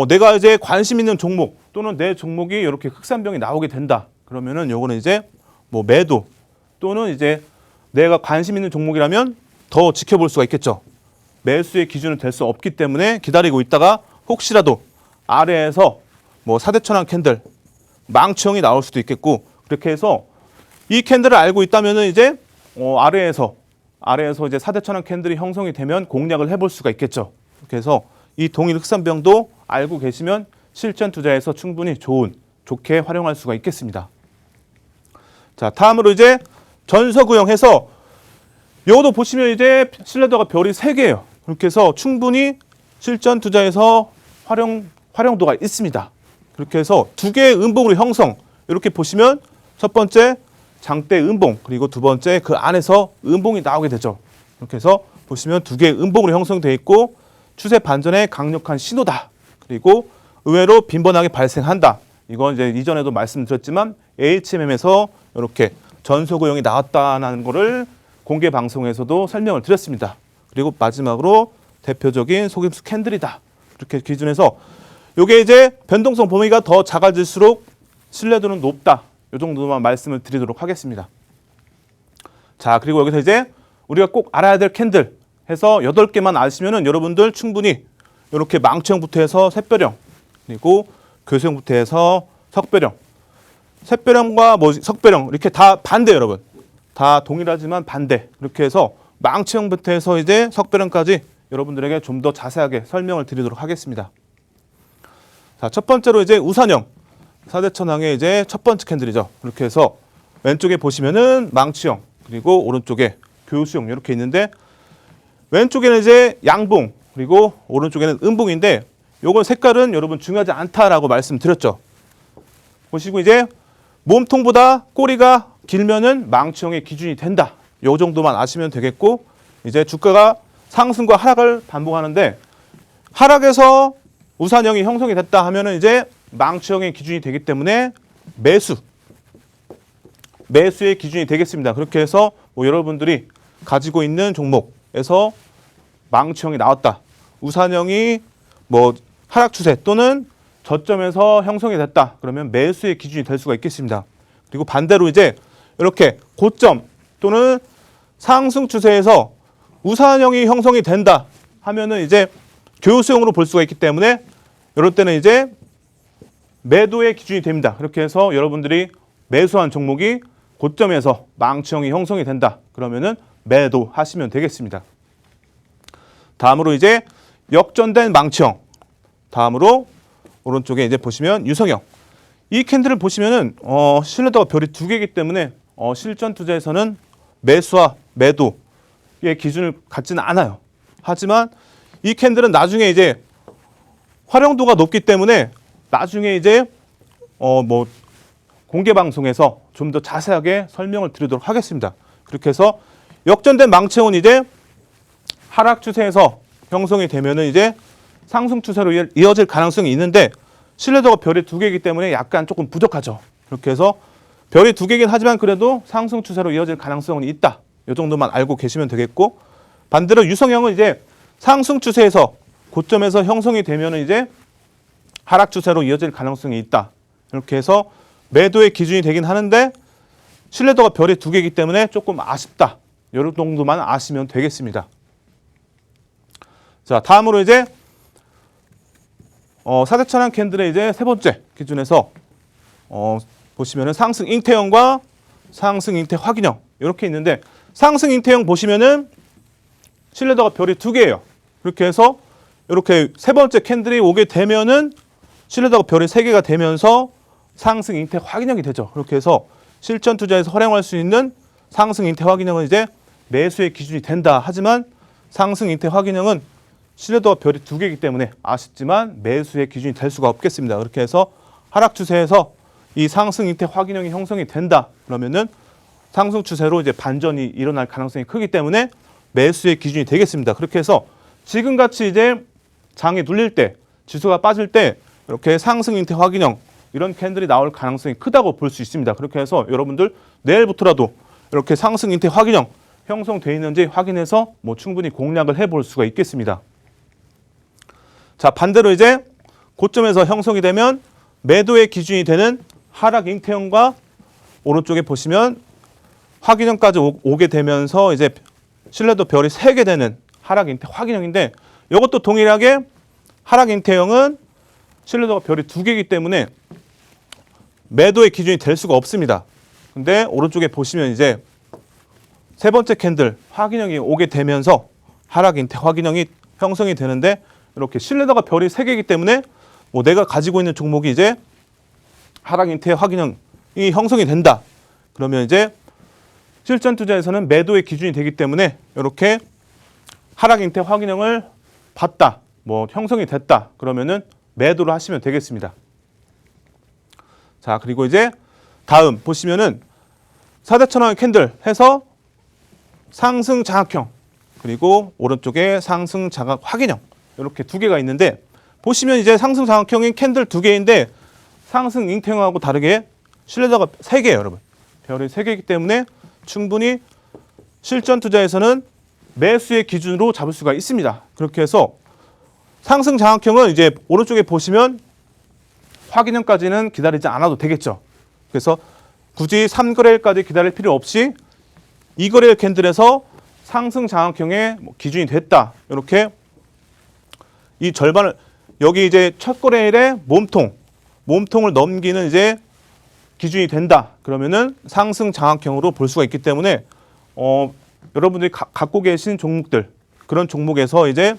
내가 이제 관심 있는 종목 또는 내 종목이 이렇게 흑산병이 나오게 된다. 그러면은 요거는 이제 뭐 매도 또는 이제 내가 관심 있는 종목이라면 더 지켜볼 수가 있겠죠. 매수의 기준은 될 수 없기 때문에 기다리고 있다가 혹시라도 아래에서 뭐 사대천왕 캔들 망치형이 나올 수도 있겠고 그렇게 해서 이 캔들을 알고 있다면은 이제 아래에서 이제 사대천왕 캔들이 형성이 되면 공략을 해볼 수가 있겠죠. 그렇게 해서 이 동일 흑산병도 알고 계시면 실전 투자에서 충분히 좋게 활용할 수가 있겠습니다. 자, 다음으로 이제 전서구형해서 이것도 보시면 이제 신뢰도가 별이 3개예요. 그렇게 해서 충분히 실전 투자에서 활용도가 있습니다. 그렇게 해서 2개의 음봉으로 형성. 이렇게 보시면 첫 번째 장대 음봉 그리고 두 번째 그 안에서 음봉이 나오게 되죠. 이렇게 해서 보시면 2개의 음봉으로 형성되어 있고 추세 반전의 강력한 신호다. 그리고 의외로 빈번하게 발생한다. 이건 이제 이전에도 말씀드렸지만 HMM에서 이렇게 전소구형이 나왔다는 것을 공개 방송에서도 설명을 드렸습니다. 그리고 마지막으로 대표적인 속임수 캔들이다. 이렇게 기준해서 이게 이제 변동성 범위가 더 작아질수록 신뢰도는 높다. 이 정도만 말씀을 드리도록 하겠습니다. 자, 그리고 여기서 이제 우리가 꼭 알아야 될 캔들 해서 8개만 아시면은 여러분들 충분히 이렇게 망치형부터 해서 샛별형 그리고 교수형부터 해서 석별형 샛별형과 석별형 이렇게 다 반대 여러분. 다 동일하지만 반대. 이렇게 해서 망치형부터 해서 이제 석별형까지 여러분들에게 좀 더 자세하게 설명을 드리도록 하겠습니다. 자, 첫 번째로 이제 우산형. 사대천왕의 이제 첫 번째 캔들이죠. 이렇게 해서 왼쪽에 보시면은 망치형 그리고 오른쪽에 교수형 이렇게 있는데 왼쪽에는 이제 양봉 그리고 오른쪽에는 음봉인데 요건 색깔은 여러분 중요하지 않다라고 말씀드렸죠. 보시고 이제 몸통보다 꼬리가 길면은 망치형의 기준이 된다. 요 정도만 아시면 되겠고 이제 주가가 상승과 하락을 반복하는데 하락에서 우산형이 형성이 됐다 하면은 이제 망치형의 기준이 되기 때문에 매수의 기준이 되겠습니다. 그렇게 해서 뭐 여러분들이 가지고 있는 종목에서 망치형이 나왔다. 우산형이 뭐 하락 추세 또는 저점에서 형성이 됐다. 그러면 매수의 기준이 될 수가 있겠습니다. 그리고 반대로 이제 이렇게 고점 또는 상승 추세에서 우산형이 형성이 된다 하면은 이제 교수형으로 볼 수가 있기 때문에 이럴 때는 이제 매도의 기준이 됩니다. 그렇게 해서 여러분들이 매수한 종목이 고점에서 망치형이 형성이 된다. 그러면은 매도하시면 되겠습니다. 다음으로 이제 역전된 망치형. 다음으로 오른쪽에 이제 보시면 유성형. 이 캔들을 보시면은 신뢰도가 별이 2개이기 때문에 실전 투자에서는 매수와 매도의 기준을 갖지는 않아요. 하지만 이 캔들은 나중에 이제 활용도가 높기 때문에 나중에 이제 뭐 공개 방송에서 좀 더 자세하게 설명을 드리도록 하겠습니다. 그렇게 해서 역전된 망치형은 이제 하락 추세에서 형성이 되면은 이제 상승 추세로 이어질 가능성이 있는데 신뢰도가 별이 2개이기 때문에 약간 조금 부족하죠. 그렇게 해서 별이 2개이긴 하지만 그래도 상승 추세로 이어질 가능성은 있다. 이 정도만 알고 계시면 되겠고 반대로 유성형은 이제 상승 추세에서 고점에서 형성이 되면은 이제 하락 추세로 이어질 가능성이 있다. 이렇게 해서 매도의 기준이 되긴 하는데 신뢰도가 별이 2개이기 때문에 조금 아쉽다. 이 정도만 아시면 되겠습니다. 자, 다음으로 이제 사대천왕 캔들의 이제 세 번째 기준에서 보시면은 상승 잉태형과 상승 잉태 확인형 이렇게 있는데, 상승 잉태형 보시면은 신뢰도가 별이 2개예요. 그렇게 해서 이렇게 세 번째 캔들이 오게 되면은 신뢰도가 별이 3개가 되면서 상승 잉태 확인형이 되죠. 그렇게 해서 실전 투자에서 활용할 수 있는 상승 잉태 확인형은 이제 매수의 기준이 된다. 하지만 상승 잉태 확인형은 신뢰도가 별이 2개이기 때문에 아쉽지만 매수의 기준이 될 수가 없겠습니다. 그렇게 해서 하락 추세에서 이 상승 잉태 확인형이 형성이 된다. 그러면은 상승 추세로 이제 반전이 일어날 가능성이 크기 때문에 매수의 기준이 되겠습니다. 그렇게 해서 지금 같이 이제 장이 눌릴 때, 지수가 빠질 때 이렇게 상승 잉태 확인형 이런 캔들이 나올 가능성이 크다고 볼 수 있습니다. 그렇게 해서 여러분들 내일부터라도 이렇게 상승 잉태 확인형 형성되어 있는지 확인해서 뭐 충분히 공략을 해볼 수가 있겠습니다. 자, 반대로 이제 고점에서 형성이 되면 매도의 기준이 되는 하락 잉태형과 오른쪽에 보시면 확인형까지 오게 되면서 이제 신뢰도 별이 3개 되는 하락 잉태 확인형인데, 이것도 동일하게 하락 잉태형은 신뢰도가 별이 2개이기 때문에 매도의 기준이 될 수가 없습니다. 근데 오른쪽에 보시면 이제 세 번째 캔들 확인형이 오게 되면서 하락 잉태 확인형이 형성이 되는데, 이렇게 신뢰도가 별이 3개이기 때문에 뭐 내가 가지고 있는 종목이 이제 하락 잉태 확인형이 형성이 된다. 그러면 이제 실전 투자에서는 매도의 기준이 되기 때문에 이렇게 하락 잉태 확인형을 봤다, 뭐 형성이 됐다. 그러면은 매도를 하시면 되겠습니다. 자, 그리고 이제 다음 보시면은 사대천왕의 캔들 해서 상승 장악형, 그리고 오른쪽에 상승 장악 확인형 이렇게 2개가 있는데, 보시면 이제 상승 장악형인 캔들 2개인데 상승 잉태형하고 다르게 신뢰도가 3개예요, 여러분. 별이 3개이기 때문에 충분히 실전 투자에서는 매수의 기준으로 잡을 수가 있습니다. 그렇게 해서 상승 장악형은 이제 오른쪽에 보시면 확인형까지는 기다리지 않아도 되겠죠. 그래서 굳이 3거래일까지 기다릴 필요 없이 2거래일 캔들에서 상승 장악형의 기준이 됐다. 이렇게 이 절반을, 여기 이제 첫 거래일에 몸통을 넘기는 이제 기준이 된다. 그러면은 상승 장악형으로 볼 수가 있기 때문에 여러분들이 갖고 계신 종목들, 그런 종목에서 이제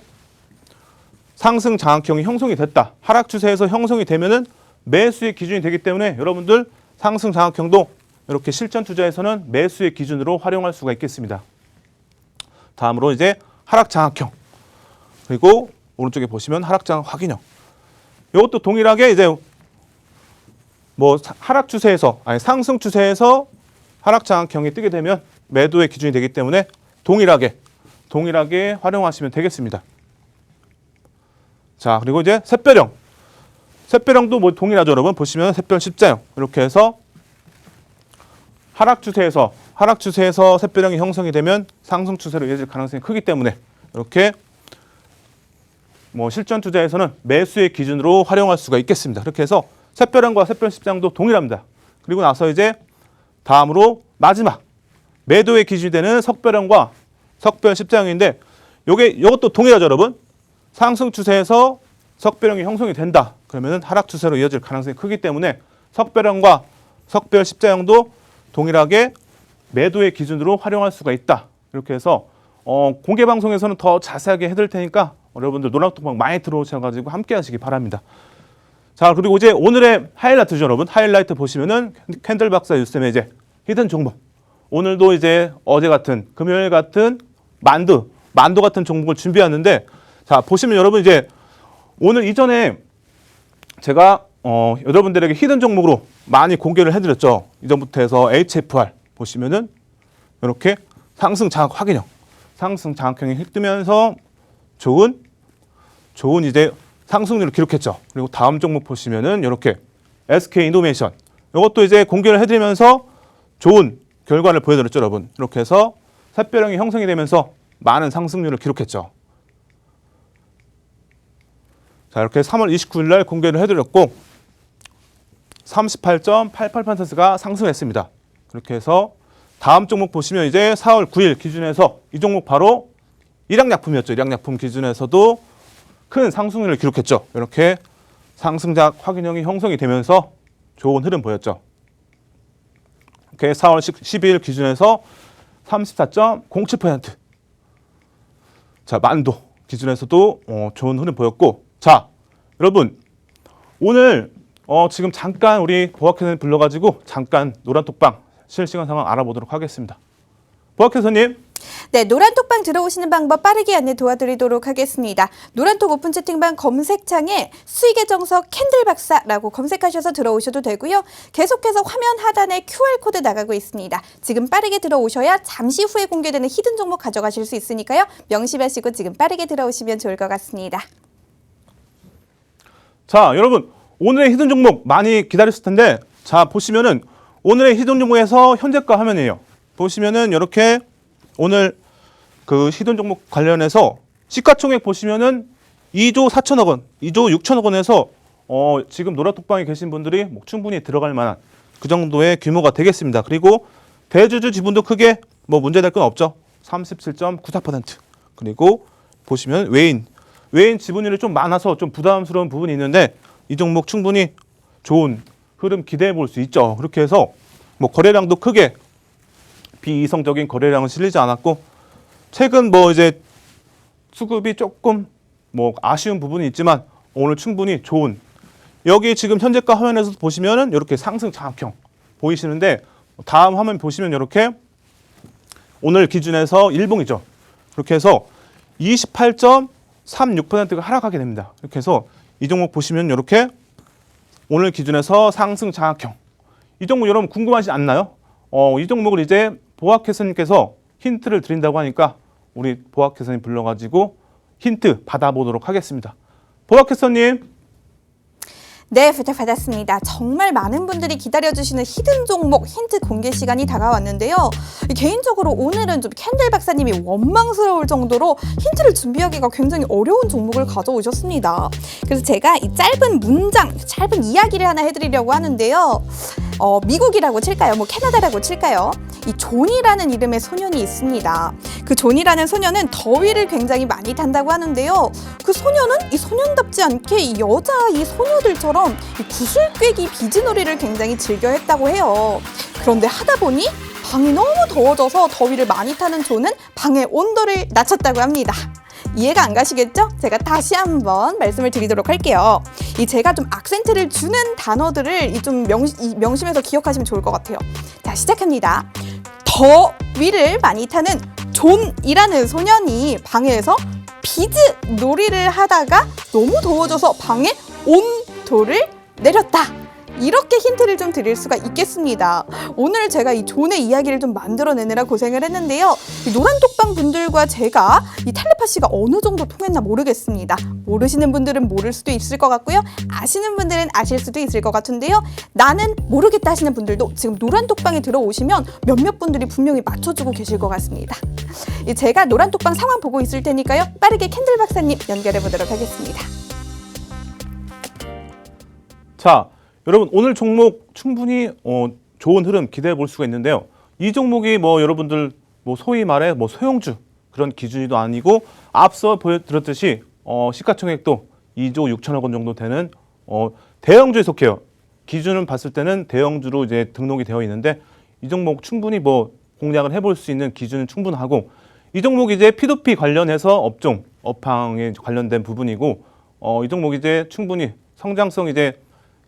상승 장악형이 형성이 됐다. 하락 추세에서 형성이 되면은 매수의 기준이 되기 때문에 여러분들 상승 장악형도 이렇게 실전 투자에서는 매수의 기준으로 활용할 수가 있겠습니다. 다음으로 이제 하락 장악형, 그리고 오른쪽에 보시면 하락 장악 확인형. 이것도 동일하게 이제 뭐 하락 추세에서, 아니 상승 추세에서 하락 장악형이 뜨게 되면 매도의 기준이 되기 때문에 동일하게 활용하시면 되겠습니다. 자, 그리고 이제 샛별형도 뭐 동일하죠, 여러분. 보시면 샛별 십자형 이렇게 해서 하락 추세에서 샛별형이 형성이 되면 상승 추세로 이어질 가능성이 크기 때문에 이렇게 뭐 실전 투자에서는 매수의 기준으로 활용할 수가 있겠습니다. 그렇게 해서 샛별형과 샛별 십자형도 동일합니다. 그리고 나서 이제 다음으로 마지막 매도의 기준이 되는 석별형과 석별 십자형인데, 이것도 동일하죠, 여러분. 상승 추세에서 석별형이 형성이 된다. 그러면은 하락 추세로 이어질 가능성이 크기 때문에 석별형과 석별 십자형도 동일하게 매도의 기준으로 활용할 수가 있다. 이렇게 해서 공개 방송에서는 더 자세하게 해드릴 테니까 여러분들 노랑톡방 많이 들어오셔가지고 함께 하시기 바랍니다. 자, 그리고 이제 오늘의 하이라이트죠, 여러분. 하이라이트 보시면은 캔들 박사 유쌤의 이제 히든 종목. 오늘도 이제 어제 같은 금요일 같은 만도 같은 종목을 준비했는데, 자, 보시면 여러분 이제 오늘 이전에 제가 여러분들에게 히든 종목으로 많이 공개를 해드렸죠. 이전부터 해서 HFR 보시면은 이렇게 상승 장악 확인형, 상승 장악형이 뜨면서 좋은 이제 상승률을 기록했죠. 그리고 다음 종목 보시면은 이렇게 SK 이노베이션, 이것도 이제 공개를 해드리면서 좋은 결과를 보여드렸죠, 여러분. 이렇게 해서 샛별형이 형성이 되면서 많은 상승률을 기록했죠. 자, 이렇게 3월 29일 날 공개를 해드렸고 38.88%가 상승했습니다. 그렇게 해서 다음 종목 보시면 이제 4월 9일 기준에서 이 종목 바로 일양약품이었죠. 일양약품 기준에서도 큰 상승률을 기록했죠. 이렇게 상승작 확인형이 형성이 되면서 좋은 흐름 보였죠. 이렇게 4월 12일 기준에서 34.07%. 자, 만도 기준에서도 좋은 흐름 보였고, 자, 여러분 오늘 지금 잠깐 우리 보학회선님 불러가지고 잠깐 노란톡방 실시간 상황 알아보도록 하겠습니다. 보학회선님. 네, 노란톡방 들어오시는 방법 빠르게 안내 도와드리도록 하겠습니다. 노란톡 오픈 채팅방 검색창에 수익의 정석 캔들박사라고 검색하셔서 들어오셔도 되고요. 계속해서 화면 하단에 QR코드 나가고 있습니다. 지금 빠르게 들어오셔야 잠시 후에 공개되는 히든 종목 가져가실 수 있으니까요. 명심하시고 지금 빠르게 들어오시면 좋을 것 같습니다. 자, 여러분 오늘의 히든 종목 많이 기다렸을 텐데, 자 보시면은 오늘의 히든 종목에서 현재가 화면이에요. 보시면은 이렇게 오늘 그 히든 종목 관련해서 시가총액 보시면은 2조 4천억 원, 2조 6천억 원에서 지금 노란톡방에 계신 분들이 뭐 충분히 들어갈 만한 그 정도의 규모가 되겠습니다. 그리고 대주주 지분도 크게 뭐 문제될 건 없죠. 37.94%. 그리고 보시면 외인 지분율이 좀 많아서 좀 부담스러운 부분이 있는데 이 종목 충분히 좋은 흐름 기대해 볼 수 있죠. 그렇게 해서 뭐 거래량도 크게 비이성적인 거래량은 실리지 않았고, 최근 뭐 이제 수급이 조금 뭐 아쉬운 부분이 있지만 오늘 충분히 좋은, 여기 지금 현재가 화면에서 보시면은 이렇게 상승 장악형 보이시는데, 다음 화면 보시면 이렇게 오늘 기준에서 일봉이죠. 그렇게 해서 28.36%가 하락하게 됩니다. 이렇게 해서 이 종목 보시면 이렇게 오늘 기준에서 상승 장악형. 이 종목 여러분 궁금하지 않나요? 이 종목을 이제 보학회선님께서 힌트를 드린다고 하니까 우리 보학회선님 불러가지고 힌트 받아보도록 하겠습니다. 보학회선님. 네, 부탁받았습니다. 정말 많은 분들이 기다려주시는 히든 종목 힌트 공개 시간이 다가왔는데요. 개인적으로 오늘은 좀 캔들 박사님이 원망스러울 정도로 힌트를 준비하기가 굉장히 어려운 종목을 가져오셨습니다. 그래서 제가 이 짧은 이야기를 하나 해드리려고 하는데요. 미국이라고 칠까요? 뭐 캐나다라고 칠까요? 이 존이라는 이름의 소년이 있습니다. 그 존이라는 소년은 더위를 굉장히 많이 탄다고 하는데요. 그 소년은 이 소년답지 않게 이 소녀들처럼 이 구슬꿰기 비즈놀이를 굉장히 즐겨 했다고 해요. 그런데 하다 보니 방이 너무 더워져서 더위를 많이 타는 존은 방의 온도를 낮췄다고 합니다. 이해가 안 가시겠죠? 제가 다시 한번 말씀을 드리도록 할게요. 제가 좀 악센트를 주는 단어들을 좀 명심해서 기억하시면 좋을 것 같아요. 자, 시작합니다. 더위를 많이 타는 존이라는 소년이 방에서 비즈 놀이를 하다가 너무 더워져서 방의 온도를 내렸다. 이렇게 힌트를 좀 드릴 수가 있겠습니다. 오늘 제가 이 존의 이야기를 좀 만들어내느라 고생을 했는데요. 이 노란톡방 분들과 제가 이 텔레파시가 어느 정도 통했나 모르겠습니다. 모르시는 분들은 모를 수도 있을 것 같고요. 아시는 분들은 아실 수도 있을 것 같은데요. 나는 모르겠다 하시는 분들도 지금 노란톡방에 들어오시면 몇몇 분들이 분명히 맞춰주고 계실 것 같습니다. 제가 노란톡방 상황 보고 있을 테니까요. 빠르게 캔들 박사님 연결해 보도록 하겠습니다. 자, 여러분 오늘 종목 충분히 좋은 흐름 기대해 볼 수가 있는데요. 이 종목이 뭐 여러분들 뭐 소위 말해 뭐 소형주 그런 기준이도 아니고, 앞서 보여드렸듯이 시가총액도 2조 6천억 원 정도 되는 대형주에 속해요. 기준을 봤을 때는 대형주로 이제 등록이 되어 있는데, 이 종목 충분히 뭐 공략을 해볼 수 있는 기준은 충분하고, 이 종목이 이제 P2P 관련해서 업황에 관련된 부분이고, 이 종목이 이제 충분히 성장성 이제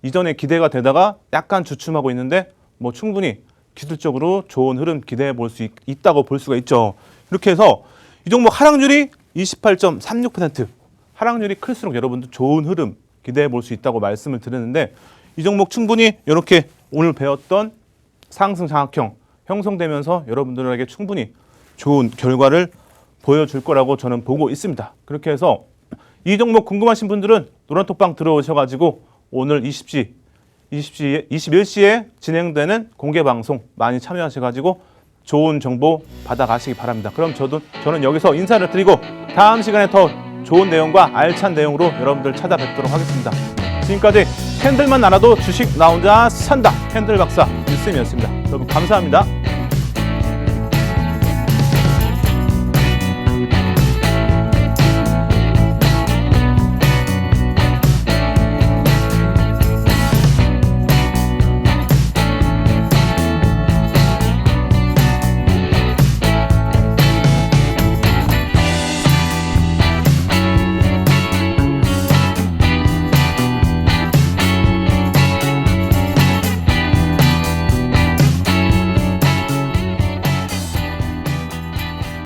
이전에 기대가 되다가 약간 주춤하고 있는데 뭐 충분히 기술적으로 좋은 흐름 기대해 볼 수 있다고 볼 수가 있죠. 이렇게 해서 이 종목 하락률이 28.36%, 하락률이 클수록 여러분들 좋은 흐름 기대해 볼 수 있다고 말씀을 드렸는데, 이 종목 충분히 이렇게 오늘 배웠던 상승 장악형 형성되면서 여러분들에게 충분히 좋은 결과를 보여줄 거라고 저는 보고 있습니다. 그렇게 해서 이 종목 궁금하신 분들은 노란톡방 들어오셔가지고 오늘 21시에 진행되는 공개 방송 많이 참여하셔가지고 좋은 정보 받아가시기 바랍니다. 그럼 저는 여기서 인사를 드리고 다음 시간에 더 좋은 내용과 알찬 내용으로 여러분들 찾아뵙도록 하겠습니다. 지금까지 캔들만 알아도 주식 나 혼자 산다. 캔들 박사 유쌤이었습니다. 여러분 감사합니다.